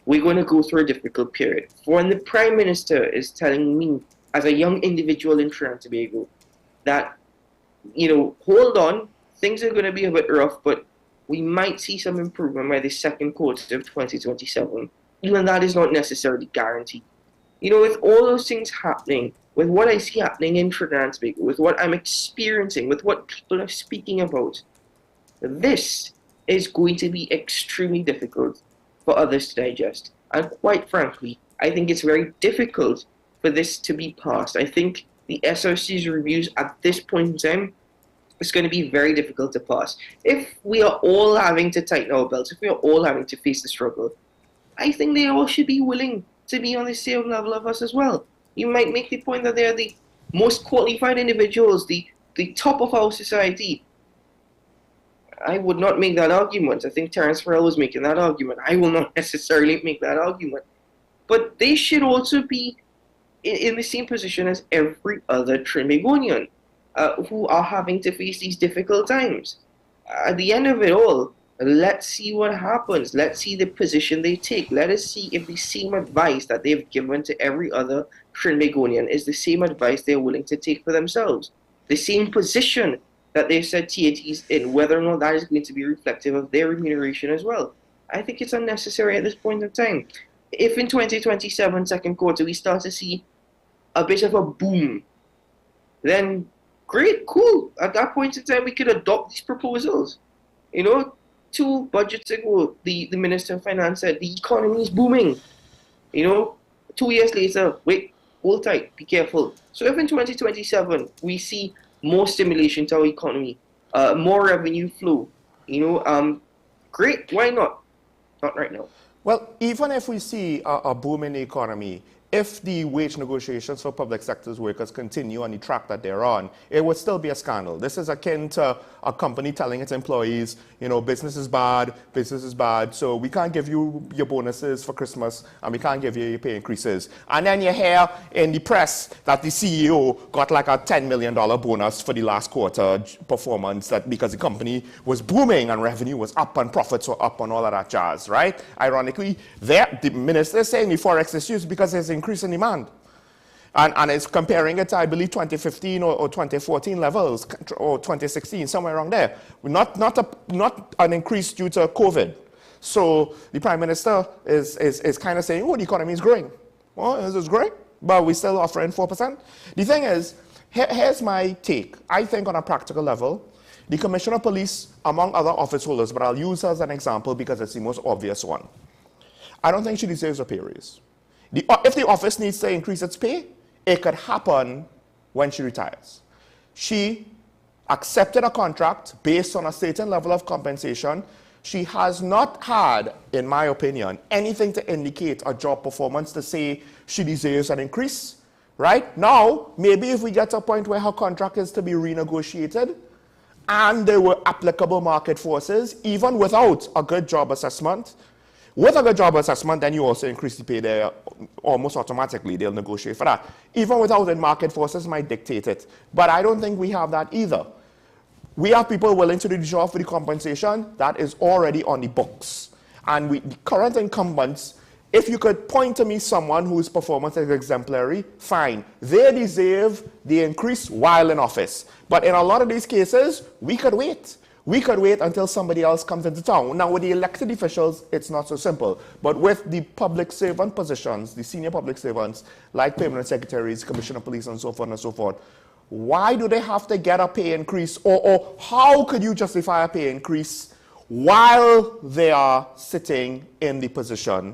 We're going to go through a difficult period. When the Prime Minister is telling me, as a young individual in Trinidad and Tobago, that, hold on, things are going to be a bit rough, but we might see some improvement by the second quarter of 2027. Even that is not necessarily guaranteed. With all those things happening, with what I see happening in Trinidad and Tobago, with what I'm experiencing, with what people are speaking about, this is going to be extremely difficult for others to digest. And quite frankly, I think it's very difficult for this to be passed. I think the SRC's reviews at this point in time is going to be very difficult to pass. If we are all having to tighten our belts, if we are all having to face the struggle, I think they all should be willing to be on the same level of us as well. You might make the point that they are the most qualified individuals, the top of our society. I would not make that argument. I think Terence Farrell was making that argument. I will not necessarily make that argument. But they should also be in the same position as every other Trinbagonian who are having to face these difficult times. At the end of it all, let's see what happens. Let's see the position they take. Let us see if the same advice that they've given to every other Trinbagonian is the same advice they're willing to take for themselves. The same position that they've said TAT's in, whether or not that is going to be reflective of their remuneration as well. I think it's unnecessary at this point in time. If in 2027, second quarter, we start to see a bit of a boom, then great, cool. At that point in time, we could adopt these proposals. 2 budgets ago, the Minister of Finance said the economy is booming. 2 years later, wait, hold tight, be careful. So if in 2027 we see more stimulation to our economy, more revenue flow, great, why not? Not right now. Well, even if we see a boom in the economy, if the wage negotiations for public sector's workers continue on the track that they're on, it would still be a scandal. This is akin to a company telling its employees, business is bad, so we can't give you your bonuses for Christmas and we can't give you your pay increases. And then you hear in the press that the CEO got like a $10 million bonus for the last quarter performance because the company was booming and revenue was up and profits were up and all of that jazz, right? Ironically, the minister is saying the forex is used because there's increase in demand. And it's comparing it to, I believe, 2015 or 2014 levels, or 2016, somewhere around there. Not an increase due to COVID. So the Prime Minister is kind of saying, oh, the economy is growing. Well, it's growing, but we're still offering 4%. The thing is, here's my take. I think on a practical level, the Commissioner of Police, among other office holders, but I'll use her as an example because it's the most obvious one, I don't think she deserves a pay raise. If the office needs to increase its pay, it could happen when she retires. She accepted a contract based on a certain level of compensation. She has not had, in my opinion, anything to indicate a job performance to say she deserves an increase, right? Now, maybe if we get to a point where her contract is to be renegotiated and there were applicable market forces, even without a good job assessment, with a good job assessment, then you also increase the pay there almost automatically. They'll negotiate for that. Even without it, market forces might dictate it. But I don't think we have that either. We have people willing to do the job for the compensation that is already on the books. And the current incumbents, if you could point to me someone whose performance is exemplary, fine. They deserve the increase while in office. But in a lot of these cases, we could wait. We could wait until somebody else comes into town. Now, with the elected officials, it's not so simple. But with the public servant positions, the senior public servants, like permanent secretaries, commissioner of police, and so forth and so forth, why do they have to get a pay increase? Or how could you justify a pay increase while they are sitting in the position?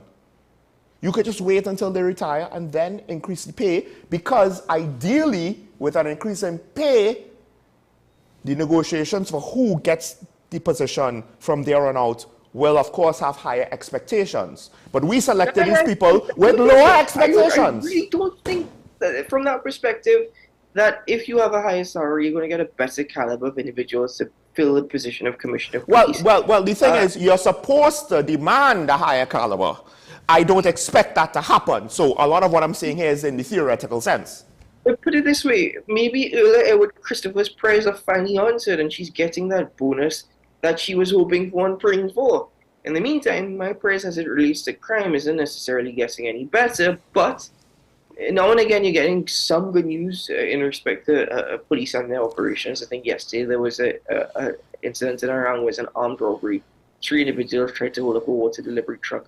You could just wait until they retire and then increase the pay, because ideally, with an increase in pay, the negotiations for who gets the position from there on out will, of course, have higher expectations. But we selected these people with lower expectations. I really don't think that, from that perspective, that if you have a higher salary, you're going to get a better caliber of individuals to fill the position of commissioner of police. Well, the thing is, you're supposed to demand a higher caliber. I don't expect that to happen. So a lot of what I'm saying here is in the theoretical sense. Put it this way, maybe Edward Christopher's prayers are finally answered and she's getting that bonus that she was hoping for and praying for. In the meantime, my prayers as it relates to crime isn't necessarily getting any better, but now and again you're getting some good news in respect to police and their operations. I think yesterday there was a incident in Iran was an armed robbery. 3 individuals tried to hold up a water delivery truck.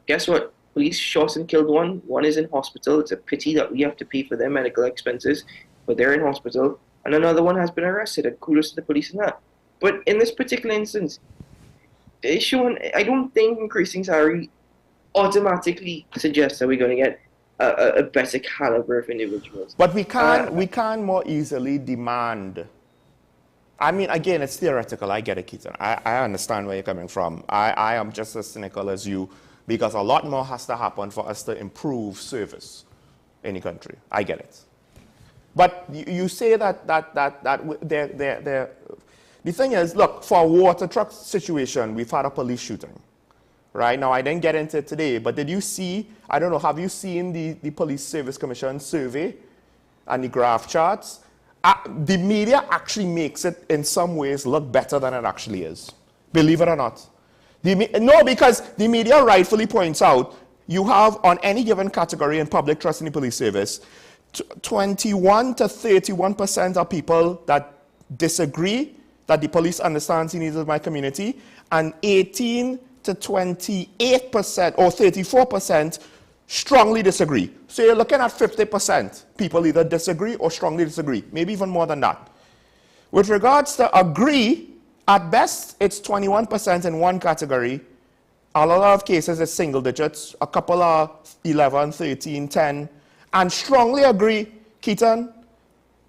Guess what? Police shot and killed one. One is in hospital. It's a pity that we have to pay for their medical expenses, but they're in hospital. And another one has been arrested, and kudos to the police in that. But in this particular instance, I don't think increasing salary automatically suggests that we're going to get a better caliber of individuals. But we can more easily demand. I mean, again, it's theoretical. I get it, Keaton. I understand where you're coming from. I am just as cynical as you, because a lot more has to happen for us to improve service in the country. I get it. But you say that the thing is, look, for a water truck situation, we've had a police shooting. Right? Now, I didn't get into it today, but did you see, I don't know, have you seen the Police Service Commission survey and the graph charts? The media actually makes it in some ways look better than it actually is. Believe it or not. No, because the media rightfully points out you have on any given category in public trust in the police service, 21 to 31% of people that disagree that the police understands the needs of my community, and 18 to 28% or 34% strongly disagree. So you're looking at 50% people either disagree or strongly disagree, maybe even more than that. With regards to agree, at best, it's 21% in one category. A lot of cases, it's single digits. A couple are 11, 13, 10. And strongly agree, Keaton,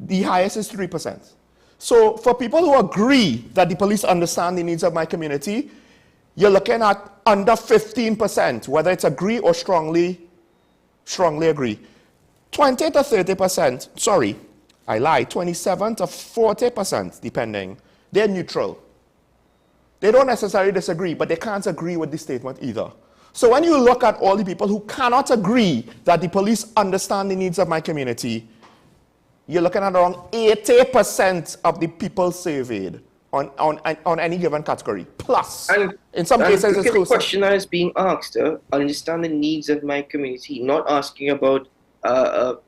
the highest is 3%. So for people who agree that the police understand the needs of my community, you're looking at under 15%, whether it's agree or strongly agree. 20 to 30%, sorry, I lied, 27 to 40%, depending, they're neutral. They don't necessarily disagree, but they can't agree with the statement either. So when you look at all the people who cannot agree that the police understand the needs of my community, you're looking at around 80% of the people surveyed on any given category. Plus, and in some cases, it's the question that is being asked, understand the needs of my community, not asking about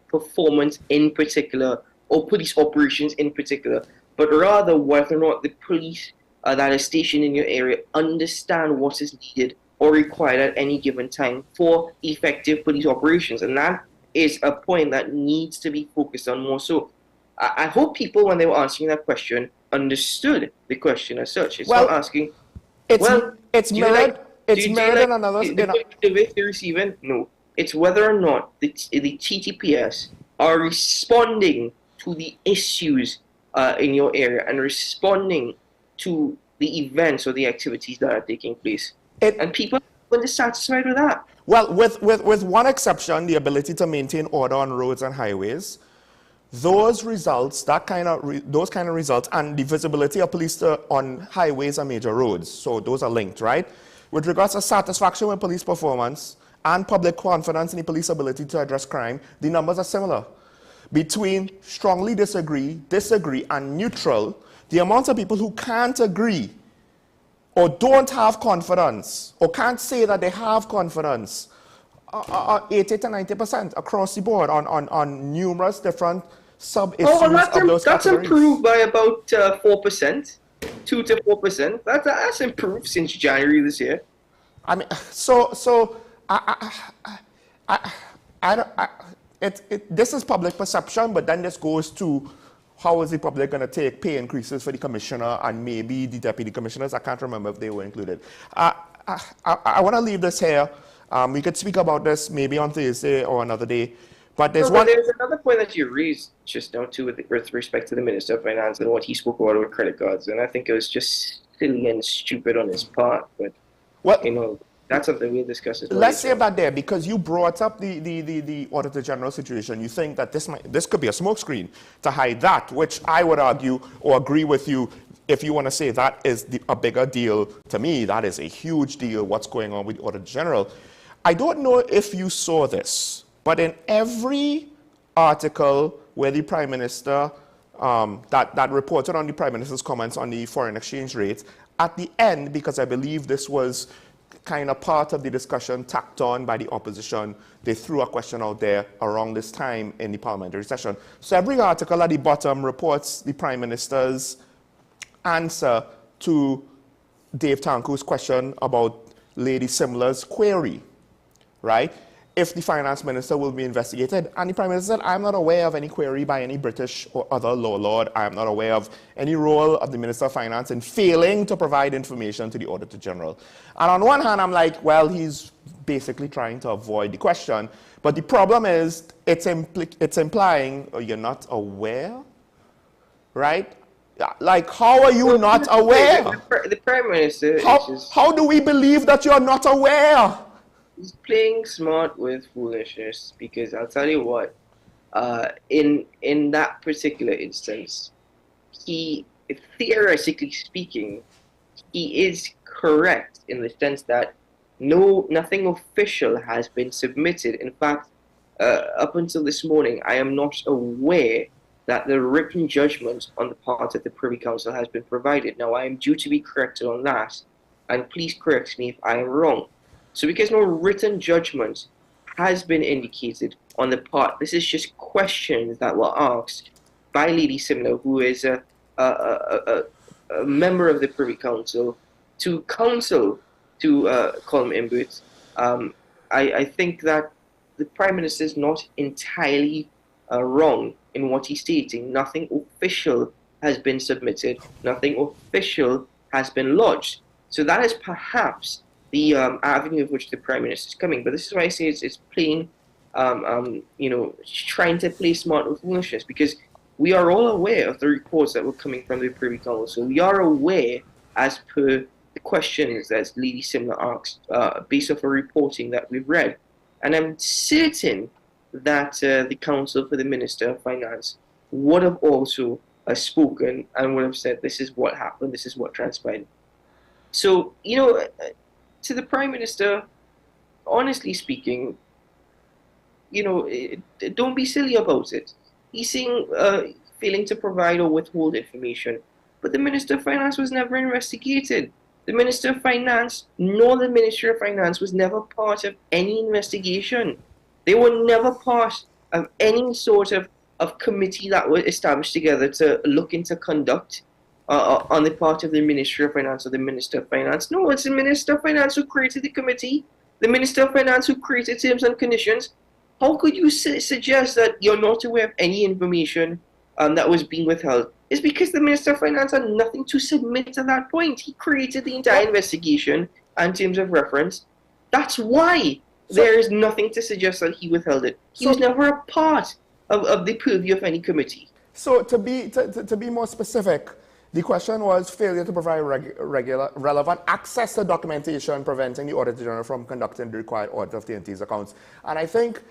performance in particular or police operations in particular, but rather whether or not the police that are stationed in your area understand what is needed or required at any given time for effective police operations. And that is a point that needs to be focused on more so. I hope people, when they were answering that question, understood the question as such. It's not asking, it's mirrored in another... If they're receiving? No. It's whether or not the TTPS are responding to the issues in your area and responding to the events or the activities that are taking place. And people are dissatisfied with that. Well, with one exception, the ability to maintain order on roads and highways, those results, those kind of results, and the visibility of police on highways and major roads, so those are linked, right? With regards to satisfaction with police performance and public confidence in the police ability to address crime, the numbers are similar. Between strongly disagree, and neutral, the amount of people who can't agree or don't have confidence or can't say that they have confidence are 80 to 90% across the board on numerous different sub-issues of those categories. That's improved by about 4%. 2 to 4%. That's improved since January this year. I mean, so this is public perception, but then this goes to how is the public going to take pay increases for the commissioner and maybe the deputy commissioners? I can't remember if they were included. I want to leave this here. We could speak about this maybe on Thursday or another day. But there's there's another point that you raised just now too with respect to the Minister of Finance and what he spoke about with credit cards, and I think it was just silly and stupid on his part. But you know, that's something we'll discuss as well. Let's say about there, because you brought up the Auditor General situation. You think that this could be a smokescreen to hide that, which I would argue or agree with you. If you want to say that is a bigger deal, to me, that is a huge deal, what's going on with the Auditor General. I don't know if you saw this, but in every article where the Prime Minister, that reported on the Prime Minister's comments on the foreign exchange rates, at the end, because I believe this was kind of part of the discussion tacked on by the opposition, they threw a question out there around this time in the parliamentary session. So every article at the bottom reports the Prime Minister's answer to Dave Tanku's question about Lady Simler's query, right? If the finance minister will be investigated. And the Prime Minister said, I'm not aware of any query by any British or other law lord. I am not aware of any role of the Minister of Finance in failing to provide information to the Auditor General. And on one hand, I'm like, well, he's basically trying to avoid the question. But the problem is, it's implying you're not aware, right? Like, how are you not aware? The Prime Minister how do we believe that you're not aware? He's playing smart with foolishness, because I'll tell you what, in that particular instance, he, theoretically speaking, he is correct in the sense that nothing official has been submitted. In fact, up until this morning, I am not aware that the written judgment on the part of the Privy Council has been provided. Now, I am due to be corrected on that, and please correct me if I am wrong. So because no written judgment has been indicated on the part, this is just questions that were asked by Lady Simler, who is a member of the Privy Council, to counsel to Colm Imbut. I think that the Prime Minister is not entirely wrong in what he's stating. Nothing official has been submitted. Nothing official has been lodged. So that is perhaps the avenue of which the Prime Minister is coming. But this is why I say it's plain, you know, trying to play smart with foolishness, because we are all aware of the reports that were coming from the Privy Council. We are aware, as per the questions that Lady Simler asked, based off the reporting that we've read. And I'm certain that the Council for the Minister of Finance would have also spoken and would have said, this is what happened, this is what transpired. So, you know, to the Prime Minister, honestly speaking, you know, don't be silly about it. He's saying failing to provide or withhold information. But the Minister of Finance was never investigated. The Minister of Finance, nor the Ministry of Finance, was never part of any investigation. They were never part of any sort of committee that was established together to look into conduct on the part of the Ministry of Finance or the Minister of Finance. No, it's the Minister of Finance who created the committee, the Minister of Finance who created terms and conditions. How could you suggest that you're not aware of any information that was being withheld? It's because the Minister of Finance had nothing to submit at that point. He created the entire investigation and terms of reference. That's why there is nothing to suggest that he withheld it. He was never a part of the purview of any committee. So to be more specific, the question was failure to provide relevant access to documentation preventing the Auditor General from conducting the required audit of TNT's accounts. And I think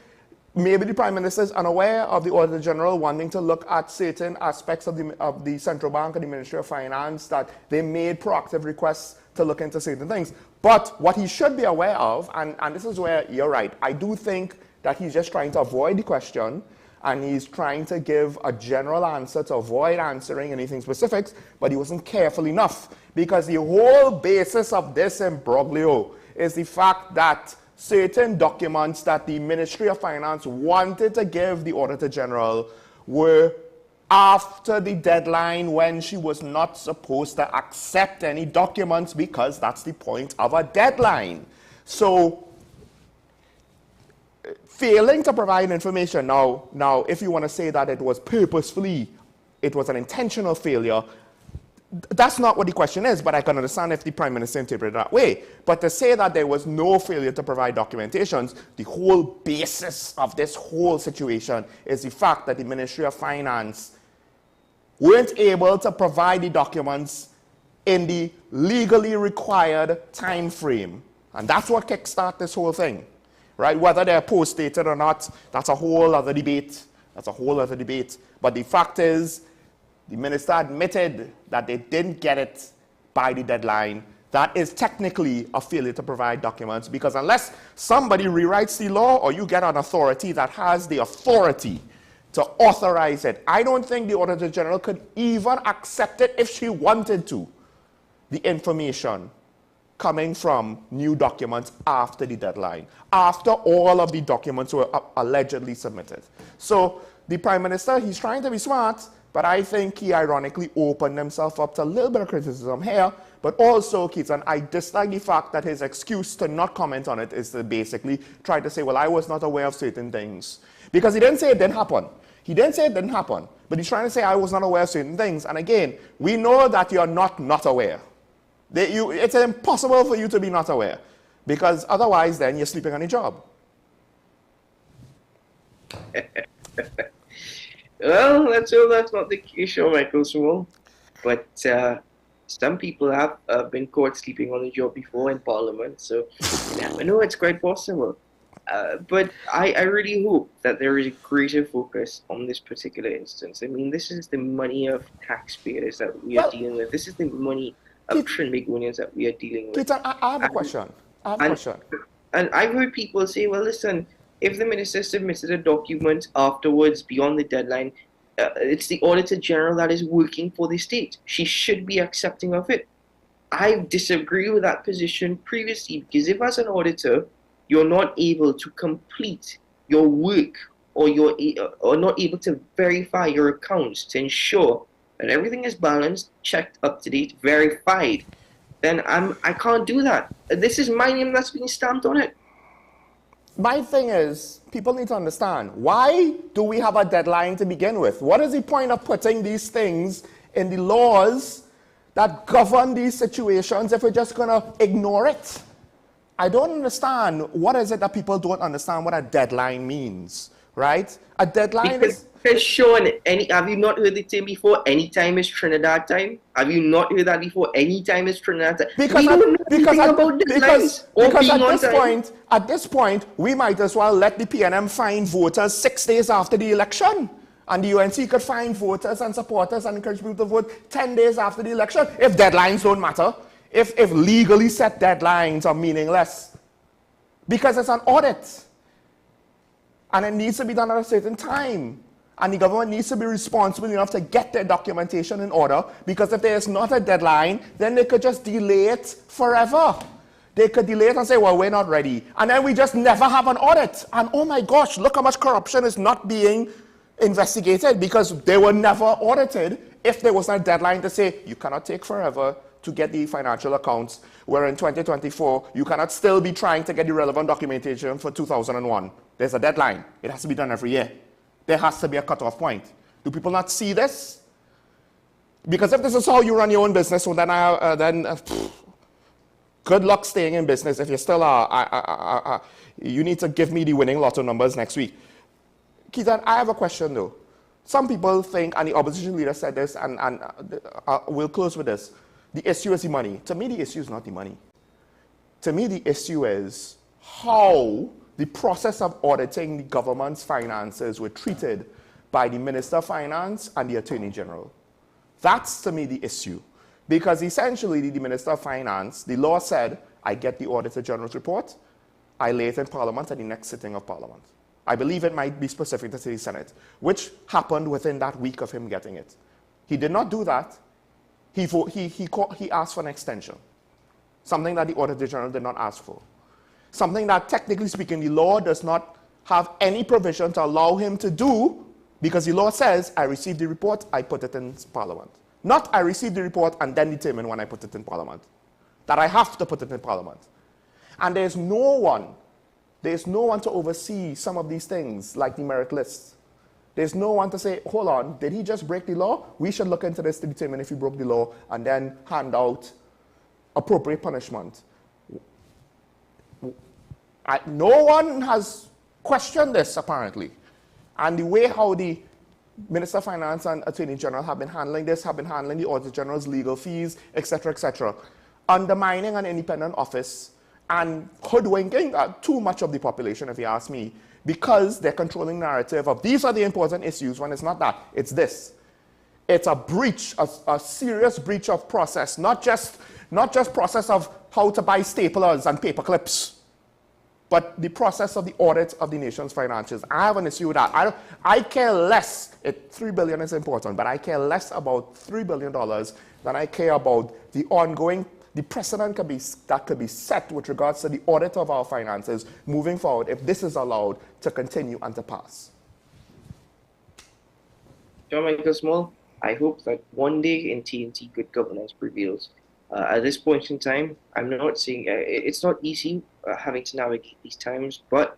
maybe the Prime Minister is unaware of the Auditor General wanting to look at certain aspects of the Central Bank and the Ministry of Finance, that they made proactive requests to look into certain things. But what he should be aware of, and this is where you're right, I do think that he's just trying to avoid the question, and he's trying to give a general answer to avoid answering anything specifics, but he wasn't careful enough, because the whole basis of this imbroglio is the fact that certain documents that the Ministry of Finance wanted to give the Auditor General were after the deadline when she was not supposed to accept any documents because that's the point of a deadline. So failing to provide information, now if you want to say that it was purposefully, it was an intentional failure, that's not what the question is, but I can understand if the Prime Minister interpreted it that way. But to say that there was no failure to provide documentations, the whole basis of this whole situation is the fact that the Ministry of Finance weren't able to provide the documents in the legally required time frame. And that's what kickstarted this whole thing, right? Whether they're post-dated or not, that's a whole other debate. That's a whole other debate. But the fact is, the minister admitted that they didn't get it by the deadline. That is technically a failure to provide documents, because unless somebody rewrites the law or you get an authority that has the authority to authorize it, I don't think the Auditor General could even accept it if she wanted to, the information coming from new documents after the deadline, after all of the documents were allegedly submitted. So the Prime Minister, he's trying to be smart, but I think he ironically opened himself up to a little bit of criticism here. But also, Keaton, I dislike the fact that his excuse to not comment on it is to basically try to say, well, I was not aware of certain things. Because he didn't say it didn't happen. He didn't say it didn't happen. But he's trying to say, I was not aware of certain things. And again, we know that you're not aware. It's impossible for you to be not aware. Because otherwise, then you're sleeping on your job. Well, let's hope that's not the case, Michael Sewell. But some people have been caught sleeping on the job before in Parliament, so you never know, it's quite possible. But I really hope that there is a greater focus on this particular instance. I mean, this is the money of taxpayers that we are dealing with. This is the money of Trinbagonians that we are dealing with. Keaton, I have a question. And I've heard people say, well, listen, if the minister submitted a document afterwards beyond the deadline, it's the Auditor General that is working for the state. She should be accepting of it. I disagree with that position previously, because if as an auditor, you're not able to complete your work, or you're not able to verify your accounts to ensure that everything is balanced, checked, up to date, verified, then I can't do that. This is my name that's being stamped on it. My thing is, people need to understand, why do we have a deadline to begin with? What is the point of putting these things in the laws that govern these situations if we're just going to ignore it? I don't understand. What is it that people don't understand what a deadline means, right? A deadline is... Because Sean, have you not heard the term before? Any time is Trinidad time. Have you not heard that before? Any time is Trinidad time. Because at this point, we might as well let the PNM find voters 6 days after the election. And the UNC could find voters and supporters and encourage people to vote 10 days after the election, if deadlines don't matter. If legally set deadlines are meaningless. Because it's an audit. And it needs to be done at a certain time. And the government needs to be responsible enough to get their documentation in order, because if there is not a deadline, then they could just delay it forever. They could delay it and say, well, we're not ready. And then we just never have an audit. And oh my gosh, look how much corruption is not being investigated, because they were never audited if there was not a deadline to say, you cannot take forever to get the financial accounts, where in 2024, you cannot still be trying to get the relevant documentation for 2001. There's a deadline. It has to be done every year. There has to be a cutoff point. Do people not see this? Because if this is how you run your own business, well, then good luck staying in business. If you still are, you need to give me the winning lotto numbers next week. Keaton, I have a question though. Some people think, and the opposition leader said this, and we'll close with this, the issue is the money. To me, the issue is not the money. To me, the issue is how the process of auditing the government's finances were treated by the Minister of Finance and the Attorney General. That's, to me, the issue. Because essentially, the Minister of Finance, the law said, I get the Auditor General's report, I lay it in Parliament at the next sitting of Parliament. I believe it might be specific to the Senate, which happened within that week of him getting it. He did not do that. He asked for an extension, something that the Auditor General did not ask for. Something that, technically speaking, the law does not have any provision to allow him to do Because the law says, I received the report, I put it in Parliament. Not I received the report and then determine when I put it in Parliament. That I have to put it in Parliament. And there's no one to oversee some of these things, like the merit list. There's no one to say, hold on, did he just break the law? We should look into this to determine if he broke the law and then hand out appropriate punishment. No one has questioned this, apparently. And the way how the Minister of Finance and Attorney General have been handling this, have been handling the Auditor General's legal fees, etc., undermining an independent office and hoodwinking too much of the population, if you ask me, because they're controlling narrative of these are the important issues when it's not that, it's this. It's a breach, a serious breach of process, not just process of how to buy staplers and paper clips, but the process of the audit of the nation's finances. I have an issue with that. I care less, $3 billion is important, but I care less about $3 billion than I care about the ongoing, the precedent that could be set with regards to the audit of our finances moving forward if this is allowed to continue and to pass. John Michael Small, I hope that one day in TNT good governance prevails. At this point in time, I'm not saying it's not easy having to navigate these times, but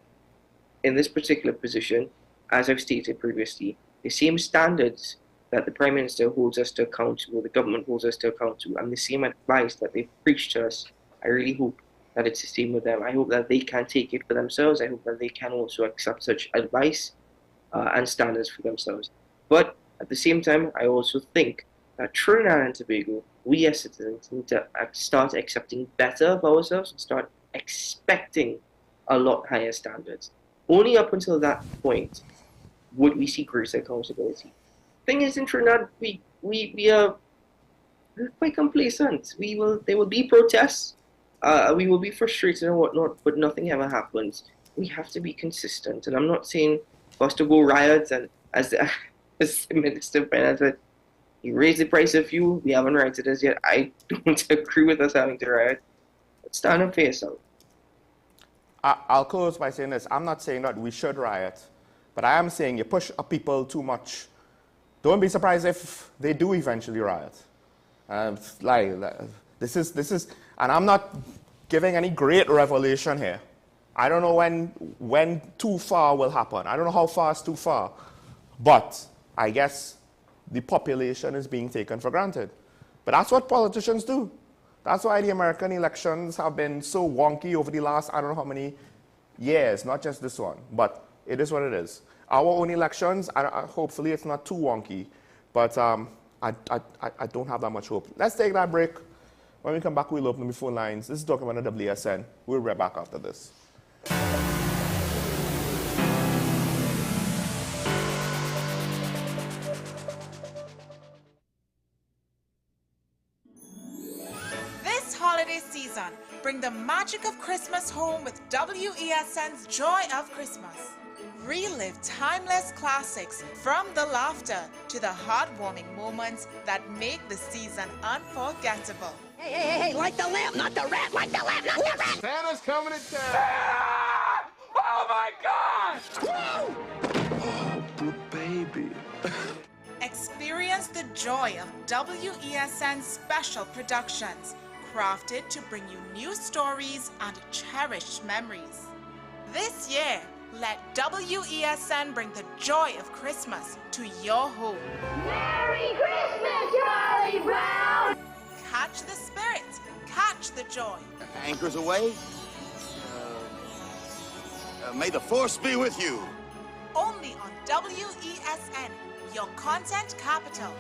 in this particular position, as I've stated previously, the same standards that the Prime Minister holds us to account to, or the government holds us to account to, and the same advice that they've preached to us, I really hope that it's the same with them. I hope that they can take it for themselves. I hope that they can also accept such advice and standards for themselves. But at the same time, I also think that Trinidad and Tobago, we as citizens need to start accepting better of ourselves and start expecting a lot higher standards. Only up until that point would we see greater accountability. Thing is, in Trinidad, we are quite complacent. There will be protests, we will be frustrated and whatnot, but nothing ever happens. We have to be consistent, and I'm not saying for us to go riot, and as the Minister of Finance said, you raise the price of fuel, we haven't rioted as yet. I don't agree with us having to riot. Let's stand up for yourself. I'll close by saying this. I'm not saying that we should riot, but I am saying you push people too much. Don't be surprised if they do eventually riot. This is, and I'm not giving any great revelation here. I don't know when too far will happen. I don't know how far is too far, but I guess the population is being taken for granted. But that's what politicians do. That's why the American elections have been so wonky over the last, I don't know how many years, not just this one, but it is what it is. Our own elections, hopefully it's not too wonky, but I don't have that much hope. Let's take that break. When we come back, we'll open the phone lines. This is talking about the WSN. We'll be right back after this. Season. Bring the magic of Christmas home with WESN's Joy of Christmas. Relive timeless classics from the laughter to the heartwarming moments that make the season unforgettable. Hey, light the lamp, not the rat, light the lamp, not the rat! Santa's coming to town! Santa! Oh my God! Oh, blue baby. Experience the joy of WESN special productions, crafted to bring you new stories and cherished memories. This year, let WESN bring the joy of Christmas to your home. Merry Christmas, Charlie Brown! Catch the spirit, catch the joy. Anchors away. May the force be with you. Only on WESN, your content capital.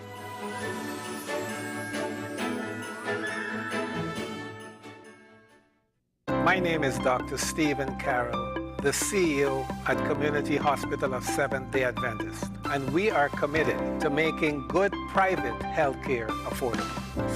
My name is Dr. Stephen Carroll, the CEO at Community Hospital of Seventh-day Adventist, and we are committed to making good private healthcare affordable.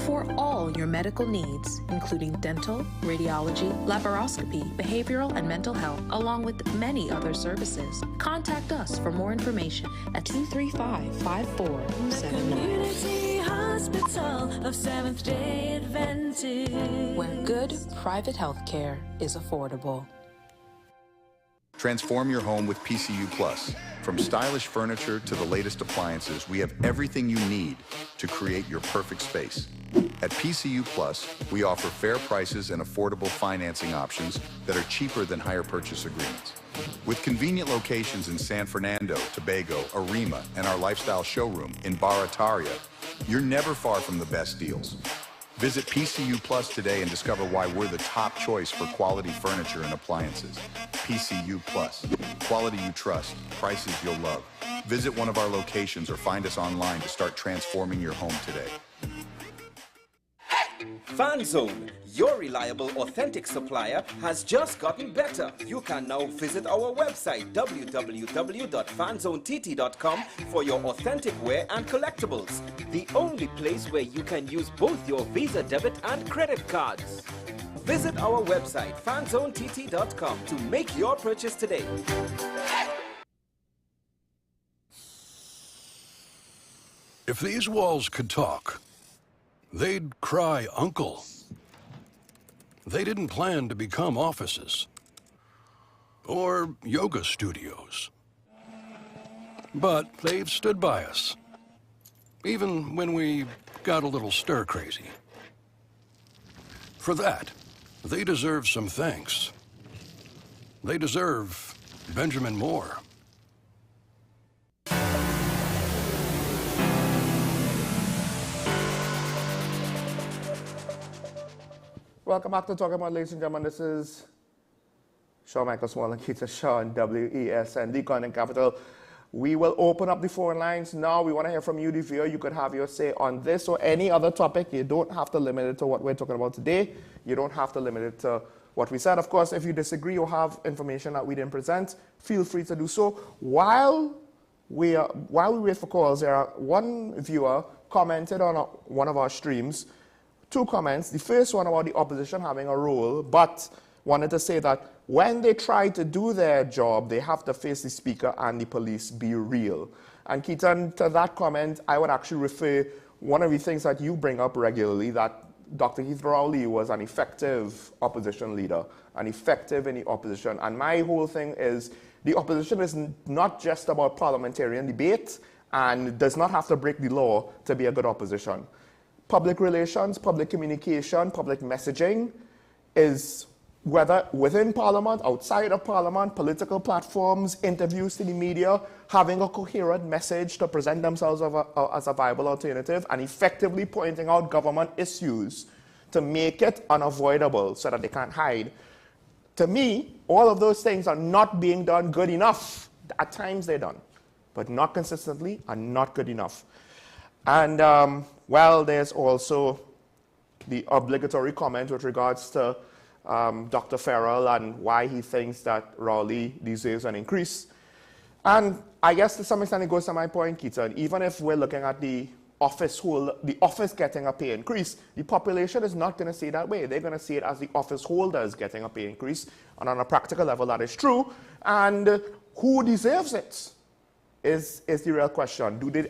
For all your medical needs, including dental, radiology, laparoscopy, behavioral and mental health, along with many other services, contact us for more information at 235-5479. Community Hospital of Seventh-day Adventist, where good private health care is affordable. Transform your home with PCU Plus. From stylish furniture to the latest appliances, we have everything you need to create your perfect space. At PCU Plus, we offer fair prices and affordable financing options that are cheaper than hire purchase agreements. With convenient locations in San Fernando, Tobago, Arima, and our lifestyle showroom in Barataria, you're never far from the best deals. Visit PCU Plus today and discover why we're the top choice for quality furniture and appliances. PCU Plus. Quality you trust, prices you'll love. Visit one of our locations or find us online to start transforming your home today. FanZone, your reliable, authentic supplier, has just gotten better. You can now visit our website www.fanzonett.com for your authentic wear and collectibles. The only place where you can use both your Visa debit and credit cards. Visit our website fanzonett.com to make your purchase today. If these walls could talk, they'd cry uncle. They didn't plan to become offices or yoga studios. But they've stood by us, even when we got a little stir-crazy. For that, they deserve some thanks. They deserve Benjamin Moore. Welcome back to Talking About, ladies and gentlemen. This is Sean Michael Small and Keita Sean, WESN, the Content Capital. We will open up the phone lines now. We want to hear from you, the viewer. You could have your say on this or any other topic. You don't have to limit it to what we're talking about today. You don't have to limit it to what we said. Of course, if you disagree or have information that we didn't present, feel free to do so. While we wait for calls, one viewer commented on one of our streams. Two comments. The first one about the opposition having a role, but wanted to say that when they try to do their job, they have to face the speaker and the police. Be real. And Keaton, to that comment, I would actually refer one of the things that you bring up regularly, that Dr. Heath Rowley was an effective opposition leader, and effective in the opposition. And my whole thing is the opposition is not just about parliamentarian debate and does not have to break the law to be a good opposition. Public relations, public communication, public messaging is, whether within Parliament, outside of Parliament, political platforms, interviews to the media, having a coherent message to present themselves as a viable alternative and effectively pointing out government issues to make it unavoidable so that they can't hide. To me, all of those things are not being done good enough. At times they're done, but not consistently and not good enough. And well, there's also the obligatory comment with regards to Dr. Farrell and why he thinks that Rowley deserves an increase. And I guess to some extent it goes to my point, Keaton, even if we're looking at the office getting a pay increase, the population is not going to see it that way. They're going to see it as the office holders getting a pay increase. And on a practical level, that is true. And who deserves it is the real question. Do they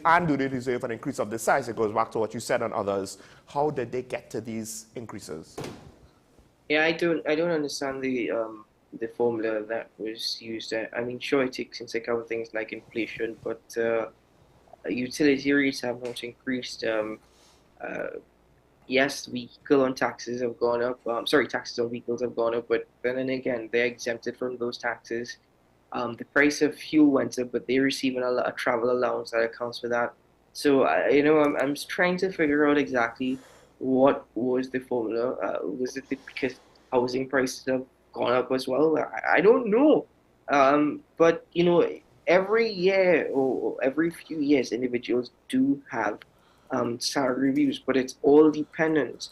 deserve an increase of this size? It goes back to what you said on others. How did they get to these increases? Yeah, I don't understand the formula that was used. I mean, sure, it takes into account things like inflation, but utility rates have not increased. Yes, vehicle on taxes have gone up. Taxes on vehicles have gone up, but then again, they're exempted from those taxes. The price of fuel went up, but they receive a travel allowance that accounts for that. So, I'm trying to figure out exactly what was the formula. Was it because housing prices have gone up as well? I don't know. But, every year or every few years, individuals do have salary reviews, but it's all dependent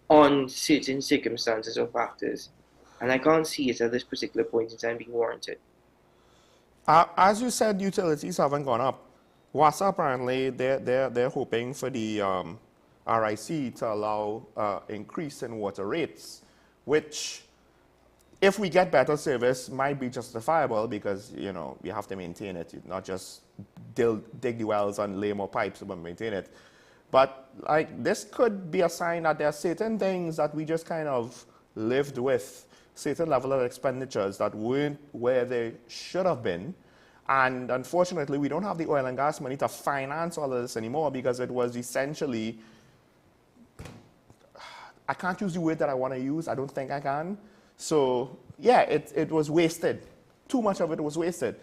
on certain circumstances or factors. And I can't see it at this particular point in time being warranted. As you said, utilities haven't gone up. WASA, apparently, they're hoping for the RIC to allow increase in water rates, which, if we get better service, might be justifiable because, we have to maintain it, not just dig the wells and lay more pipes, but maintain it. But this could be a sign that there are certain things that we just kind of lived with certain level of expenditures that weren't where they should have been. And unfortunately, we don't have the oil and gas money to finance all of this anymore because it was essentially, I can't use the word that I want to use. I don't think I can. So yeah, it was wasted. Too much of it was wasted.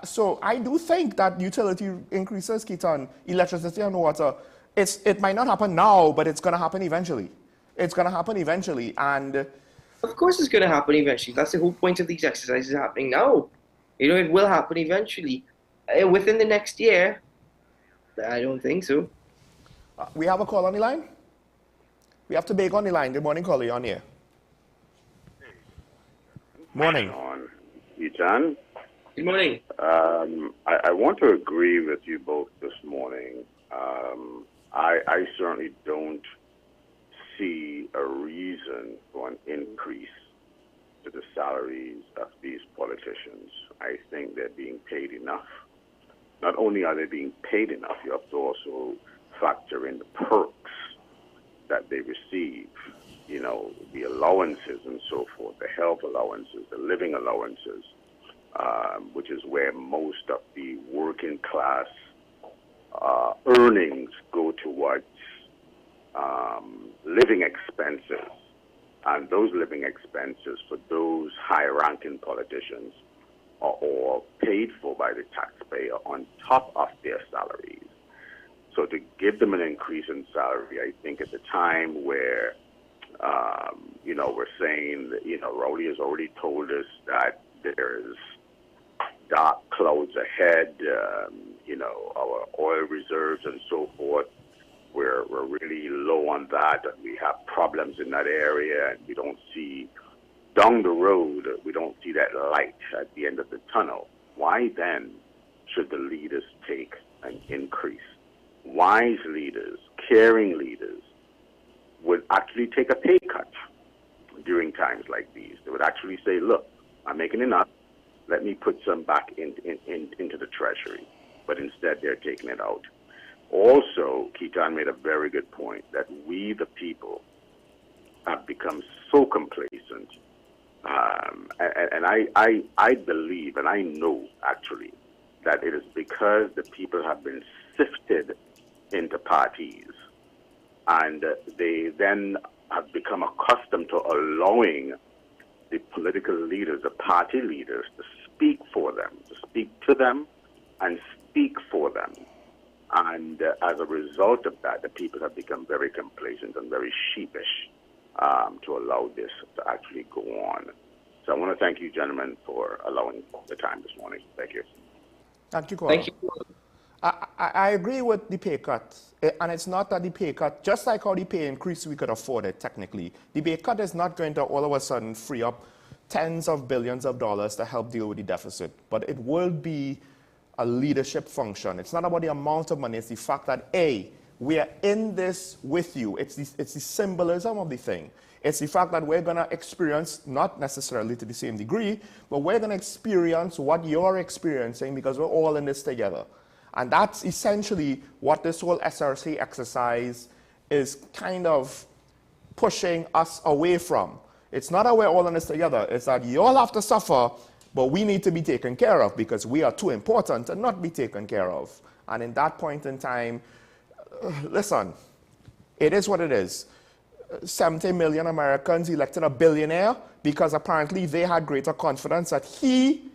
So I do think that utility increases, Keaton, electricity and water, it might not happen now, but it's going to happen eventually. It's going to happen eventually. And of course it's going to happen eventually. That's the whole point of these exercises happening now. You know, it will happen eventually. Within the next year, I don't think so. We have a call on the line? We have to beg on the line. Good morning, caller. On here. Morning. Ethan. Good morning. I want to agree with you both this morning. I certainly don't see a reason for an increase to the salaries of these politicians. I think they're being paid enough. Not only are they being paid enough, you have to also factor in the perks that they receive, you know, the allowances and so forth, the health allowances, the living allowances, which is where most of the working class earnings go towards living expenses. And those living expenses for those high-ranking politicians are all paid for by the taxpayer on top of their salaries. So to give them an increase in salary, I think at the time where, you know, we're saying that, you know, Rowley has already told us that there's dark clouds ahead, you know, our oil reserves and so forth. We're really low on that, and we have problems in that area, and we don't see down the road, we don't see that light at the end of the tunnel. Why then should the leaders take an increase? Wise leaders, caring leaders would actually take a pay cut during times like these. They would actually say, look, I'm making enough. Let me put some back into the treasury. But instead, they're taking it out. Also, Keaton made a very good point that we, the people, have become so complacent. And I believe, and I know, actually, that it is because the people have been sifted into parties, and they then have become accustomed to allowing the political leaders, the party leaders, to speak for them, to speak to them, and speak for them. And as a result of that, the people have become very complacent and very sheepish to allow this to actually go on. So I want to thank you, gentlemen, for allowing the time this morning. Thank you. Thank you, Cora. Thank you. I agree with the pay cut. And it's not that the pay cut, just like how the pay increase, we could afford it technically. The pay cut is not going to all of a sudden free up tens of billions of dollars to help deal with the deficit. But it will be a leadership function. It's not about the amount of money. It's the fact that, A, we are in this with you. It's the symbolism of the thing. It's the fact that we're going to experience, not necessarily to the same degree, but we're going to experience what you're experiencing because we're all in this together. And that's essentially what this whole SRC exercise is kind of pushing us away from. It's not that we're all in this together. It's that you all have to suffer, but we need to be taken care of because we are too important to not be taken care of. And in that point in time, listen, it is what it is. 70 million Americans elected a billionaire because apparently they had greater confidence that he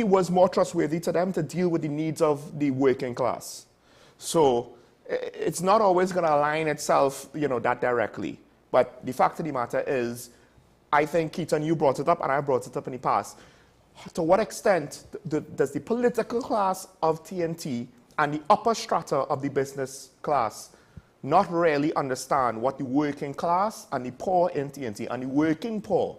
was more trustworthy to them to deal with the needs of the working class. So it's not always going to align itself, you know, that directly. But the fact of the matter is, I think, Keaton, you brought it up, and I brought it up in the past. To what extent does the political class of TNT and the upper strata of the business class not really understand what the working class and the poor in TNT and the working poor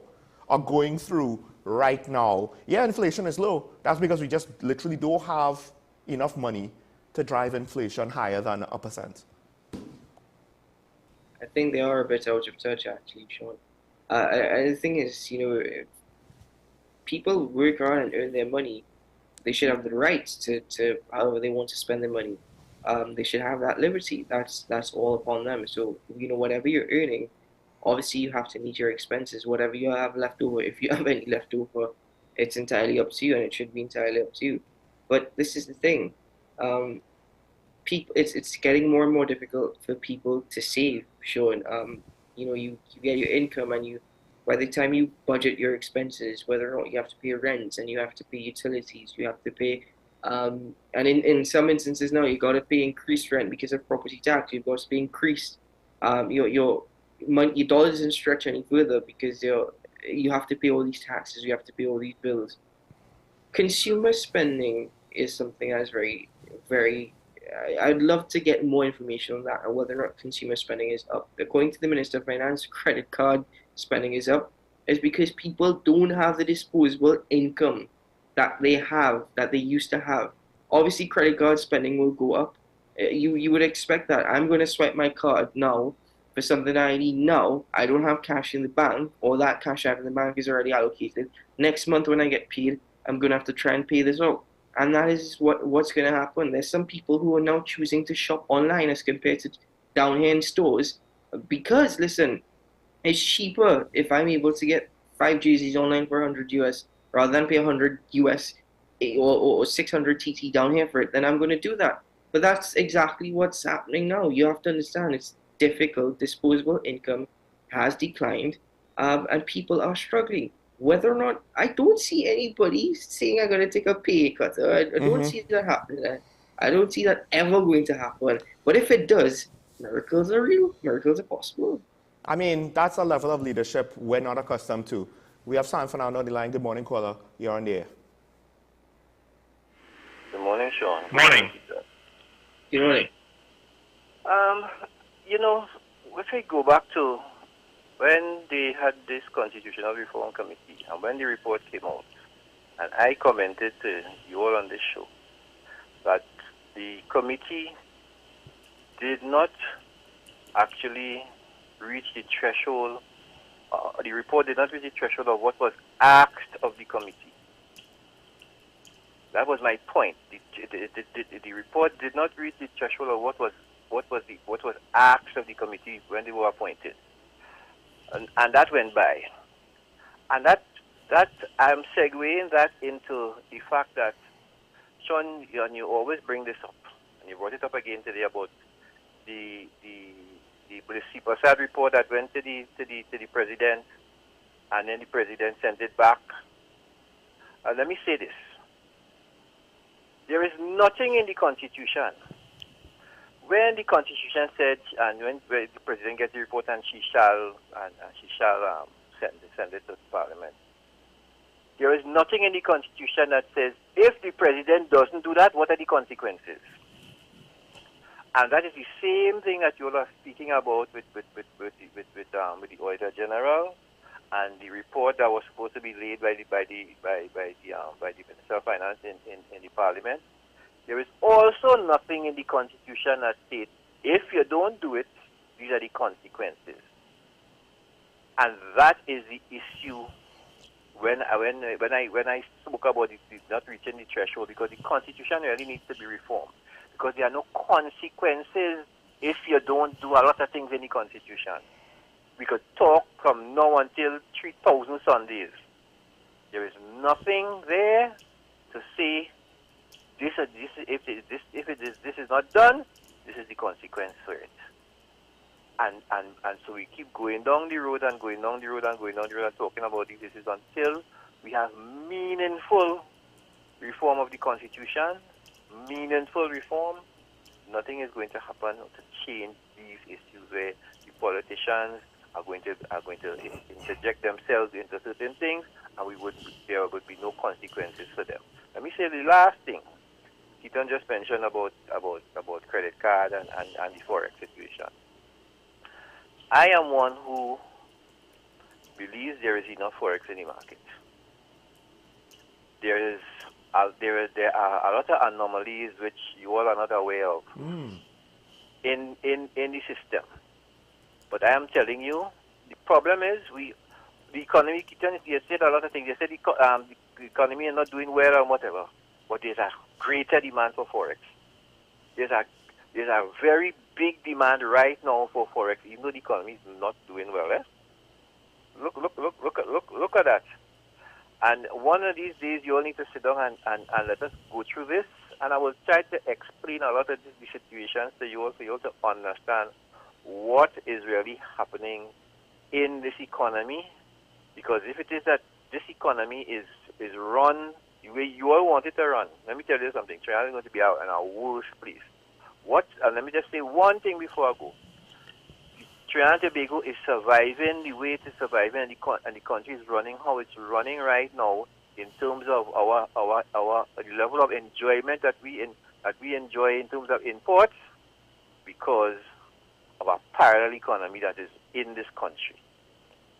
are going through right now? Yeah, inflation is low. That's because we just literally don't have enough money to drive inflation higher than 1%. I think they are a bit out of touch, actually, Sean. The thing is, you know, if people work hard and earn their money, they should have the right to however they want to spend their money. They should have that liberty. That's all upon them. So, you know, whatever you're earning, Obviously, you have to meet your expenses, whatever you have left over. If you have any left over, it's entirely up to you, and it should be entirely up to you. But this is the thing. It's getting more and more difficult for people to save, Sean. You get your income, and by the time you budget your expenses, whether or not you have to pay rent and you have to pay utilities, you have to pay, and in some instances now you got to pay increased rent because of property tax. You've got to pay increased. Your money, your dollar doesn't stretch any further because you have to pay all these taxes, you have to pay all these bills. Consumer spending is something that's very, very. I'd love to get more information on that and whether or not consumer spending is up. According to the Minister of Finance, credit card spending is up. It's because people don't have the disposable income that they used to have. Obviously, credit card spending will go up. You would expect that. I'm going to swipe my card now for something I need now. I don't have cash in the bank, or that cash I have in the bank is already allocated. Next month when I get paid, I'm going to have to try and pay this out. And that is what's going to happen. There's some people who are now choosing to shop online as compared to down here in stores because, listen, it's cheaper if I'm able to get 5 jerseys online for 100 US rather than pay 100 US or 600 TT down here for it, then I'm going to do that. But that's exactly what's happening now. You have to understand it's difficult. Disposable income has declined, and people are struggling. Whether or not, I don't see anybody saying I'm going to take a pay cut. I don't see that happening. I don't see that ever going to happen. But if it does, miracles are real. Miracles are possible. I mean, that's a level of leadership we're not accustomed to. We have San Fernando on the line. Good morning, caller. You're on the air. Good morning, Sean. Morning. Good morning. If I go back to when they had this Constitutional Reform Committee and when the report came out, and I commented to you all on this show that the committee did not actually reach the threshold, the report did not reach the threshold of what was asked of the committee. That was my point. The report did not reach the threshold of what was asked of the committee when they were appointed. And that went by. And that I'm segueing that into the fact that, Sean, you always bring this up, and you brought it up again today about the CPASAD report that went to the president, and then the president sent it back. Let me say this. There is nothing in the Constitution. When the Constitution said, and when the president gets the report, and she shall send it to the Parliament, there is nothing in the Constitution that says if the president doesn't do that, what are the consequences? And that is the same thing that you all are speaking about with the Auditor General and the report that was supposed to be laid by the Minister of Finance in the Parliament. There is also nothing in the Constitution that states if you don't do it, these are the consequences. And that is the issue when I spoke about it not reaching the threshold, because the Constitution really needs to be reformed, because there are no consequences if you don't do a lot of things in the Constitution. We could talk from now until 3,000 Sundays. There is nothing there to say this is not done, this is the consequence for it. And so we keep going down the road and going down the road and going down the road and talking about these issues until we have meaningful reform of the Constitution, meaningful reform. Nothing is going to happen to change these issues where the politicians are going to interject themselves into certain things, and there would be no consequences for them. Let me say the last thing. Keaton just mentioned about credit card and the forex situation. I am one who believes there is enough forex in the market. There are a lot of anomalies which you all are not aware of in the system. But I am telling you, the problem is the economy. You said a lot of things. You said the economy is not doing well and whatever. But there's a greater demand for forex. There's a very big demand right now for forex, even though the economy is not doing well. Look at that. And one of these days, you all need to sit down and let us go through this. And I will try to explain a lot of these situations to you all, for you all to understand what is really happening in this economy. Because if it is that this economy is run the way you all want it to run, let me tell you something. Trinidad is going to be out in our worst place. And let me just say one thing before I go. Trinidad and Tobago is surviving the way it is surviving, and the country is running how it's running right now in terms of our level of enjoyment that we enjoy in terms of imports, because of a parallel economy that is in this country.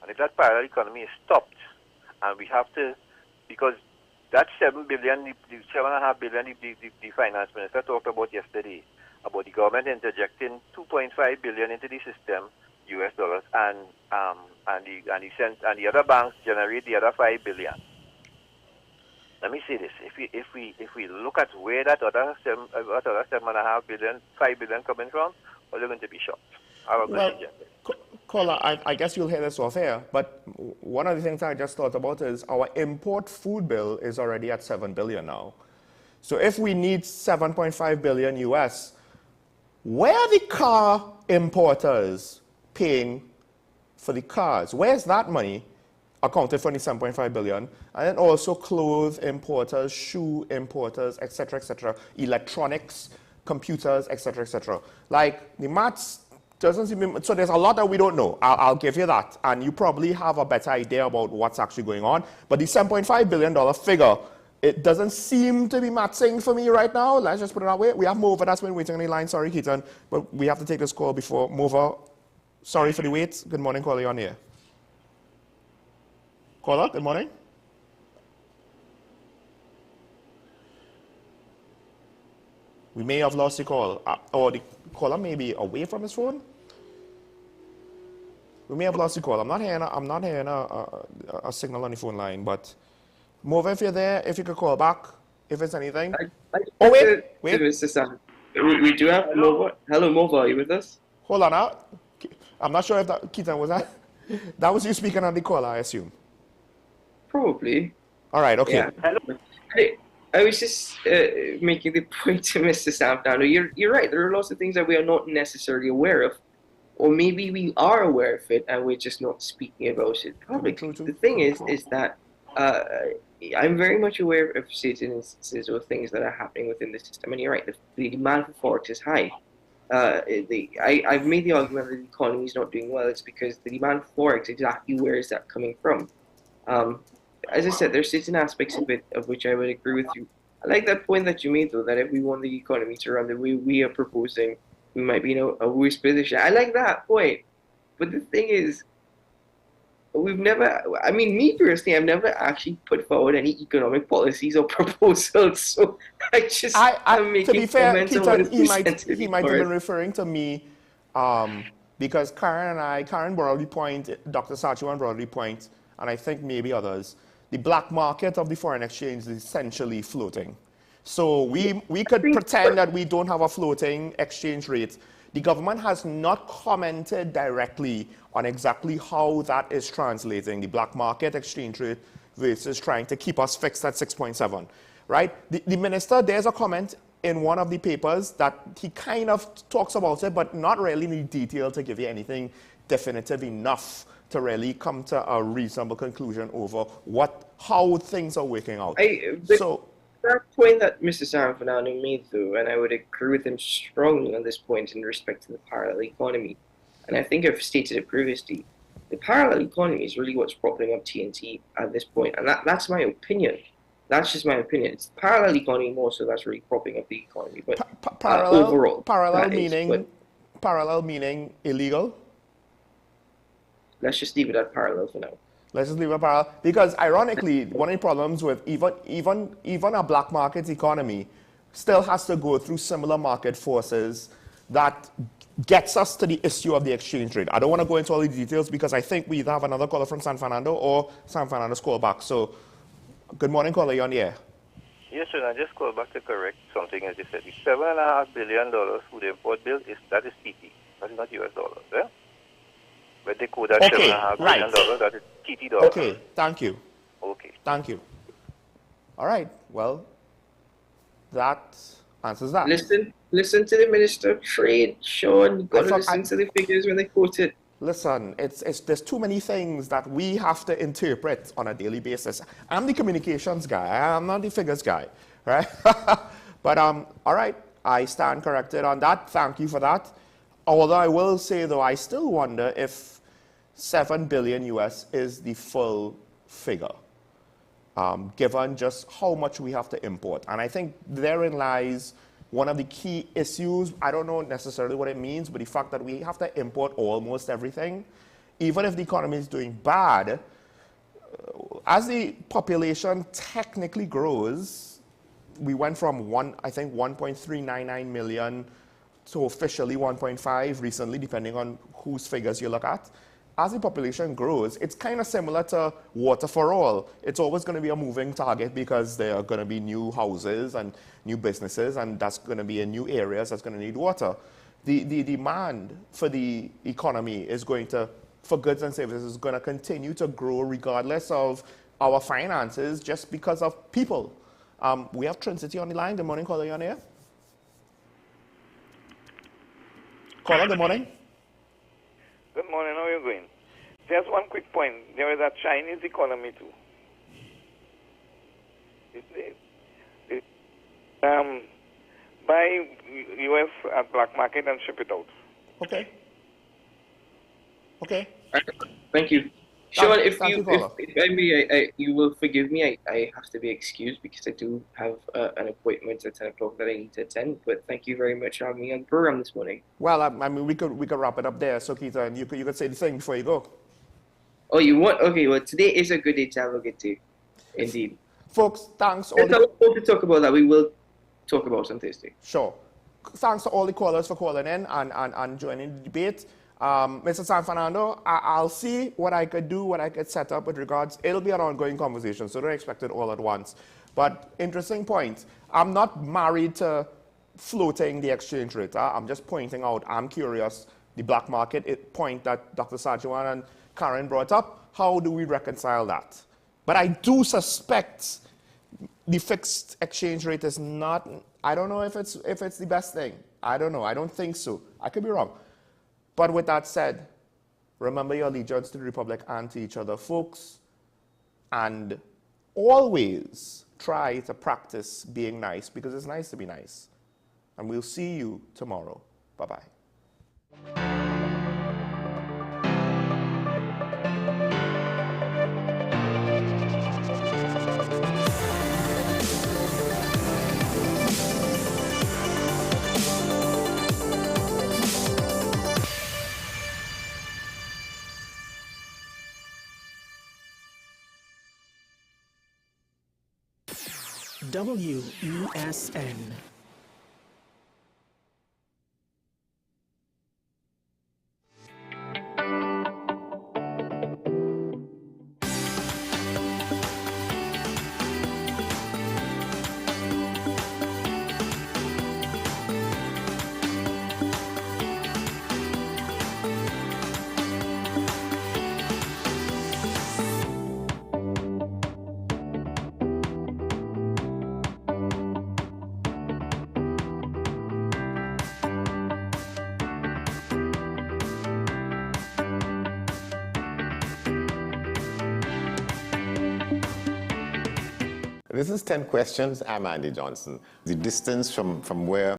And if that parallel economy is stopped, and we have to, because that $7 billion, the $7.5 billion the finance minister talked about yesterday, about the government interjecting $2.5 billion into the system, US dollars, and the other banks generate the other $5 billion. Let me say this: if we look at where that other $7.5 billion, $5 billion coming from, well, they're going to be shocked. Caller, I guess you'll hear this off air, but one of the things I just thought about is our import food bill is already at $7 billion now. So if we need $7.5 billion US, where are the car importers paying for the cars? Where's that money accounted for in the $7.5 billion? And then also clothes importers, shoe importers, etc., electronics, computers, etc. Like, the maths doesn't seem, so there's a lot that we don't know. I'll give you that. And you probably have a better idea about what's actually going on. But the $7.5 billion figure, it doesn't seem to be matching for me right now. Let's just put it that way. We have Mova that's been waiting on the line. Sorry, Keaton. But we have to take this call before Mova. Sorry for the wait. Good morning, caller, you're on here. Caller, good morning. We may have lost the call. Or the caller may be away from his phone. We may have lost the call. I'm not hearing a signal on the phone line, but Mova, if you're there, if you could call back, if it's anything. Wait. We do have Mova. Hello, Mova, are you with us? Hold on out. I'm not sure if that, Keaton, was that? That was you speaking on the call, I assume. Probably. All right, okay. Yeah. Hello. I was just making the point to Mr. Sampano. You're right. There are lots of things that we are not necessarily aware of, or maybe we are aware of it and we're just not speaking about it publicly. The thing is that I'm very much aware of certain instances or things that are happening within the system. And you're right. The demand for forex is high. I've made the argument that the economy is not doing well. It's because the demand for forex, exactly where is that coming from? As I said, there's certain aspects of it of which I would agree with you. I like that point that you made, though, that if we want the economy to run the way we are proposing, we might be in a worse position. I like that point. But the thing is, me personally, I've never actually put forward any economic policies or proposals. So I just am making to be fair, comments on what is Keaton, he might have been referring to me because Karen brought the point, Dr. Sachuan brought the point, and I think maybe others. The black market of the foreign exchange is essentially floating. So we could pretend that we don't have a floating exchange rate. The government has not commented directly on exactly how that is translating, the black market exchange rate versus trying to keep us fixed at 6.7, right? The minister, there's a comment in one of the papers that he kind of talks about it, but not really in detail to give you anything definitive enough to really come to a reasonable conclusion over how things are working out. That point that Mr. Sanfanano made, though, and I would agree with him strongly on this point in respect to the parallel economy, and I think I've stated it previously, the parallel economy is really what's propping up TNT at this point, and that's my opinion. That's just my opinion. It's the parallel economy more so that's really propping up the economy, but overall. Parallel meaning illegal? Let's just leave it at parallel for now. Let's just leave it parallel. Because ironically, one of the problems with even a black market economy still has to go through similar market forces that gets us to the issue of the exchange rate. I don't want to go into all the details because I think we either have another caller from San Fernando or San Fernando's call back. So, good morning, caller, you're on the air. Yes, sir. I just called back to correct something as you said. The $7.5 billion food import bill, that is PT. That's not US dollars, yeah? With the code at Okay, $7.5 right. billion, that is TT dollars. Okay, thank you. Okay. Thank you. All right, well, that answers that. Listen to the Minister of Trade, Sean. You've got to listen to the figures when they quote it. Listen, there's too many things that we have to interpret on a daily basis. I'm the communications guy. I'm not the figures guy, right? But all right, I stand corrected on that. Thank you for that. Although I will say, though, I still wonder if 7 billion US is the full figure, given just how much we have to import. And I think therein lies one of the key issues. I don't know necessarily what it means, but the fact that we have to import almost everything, even if the economy is doing bad, as the population technically grows, we went from 1.399 million to officially 1.5 recently, depending on whose figures you look at. As the population grows, it's kind of similar to water for all. It's always going to be a moving target because there are going to be new houses and new businesses, and that's going to be in new areas that's going to need water. The demand for the economy is going to, for goods and services, is going to continue to grow regardless of our finances, just because of people. We have Trinity on the line. Good morning, caller, you on air? Caller, good morning. Good morning, how are you going? Just one quick point. There is a Chinese economy too. Buy US at black market and ship it out. Okay. Okay. Thank you. Sean, if I may, you will forgive me. I have to be excused because I do have an appointment at 10 o'clock that I need to attend. But thank you very much for having me on the program this morning. Well, I mean, we could wrap it up there. So, Keith, you could say the thing before you go. Oh, you want? Okay, well, today is a good day to have a good day. Indeed. Folks, thanks. There's a lot to talk about that we will talk about on Thursday. Sure. Thanks to all the callers for calling in and joining the debate. Mr. San Fernando, I'll see what I could do, what I could set up with regards. It'll be an ongoing conversation, so don't expect it all at once. But interesting point. I'm not married to floating the exchange rate. I'm just pointing out, I'm curious, the black market point that Dr. Sajuan and Karen brought up. How do we reconcile that? But I do suspect the fixed exchange rate is not, I don't know if it's the best thing. I don't know. I don't think so. I could be wrong. But with that said, remember your allegiance to the Republic and to each other, folks. And always try to practice being nice, because it's nice to be nice. And we'll see you tomorrow. Bye-bye. WESN. This is 10 questions. I'm Andy Johnson. The distance from where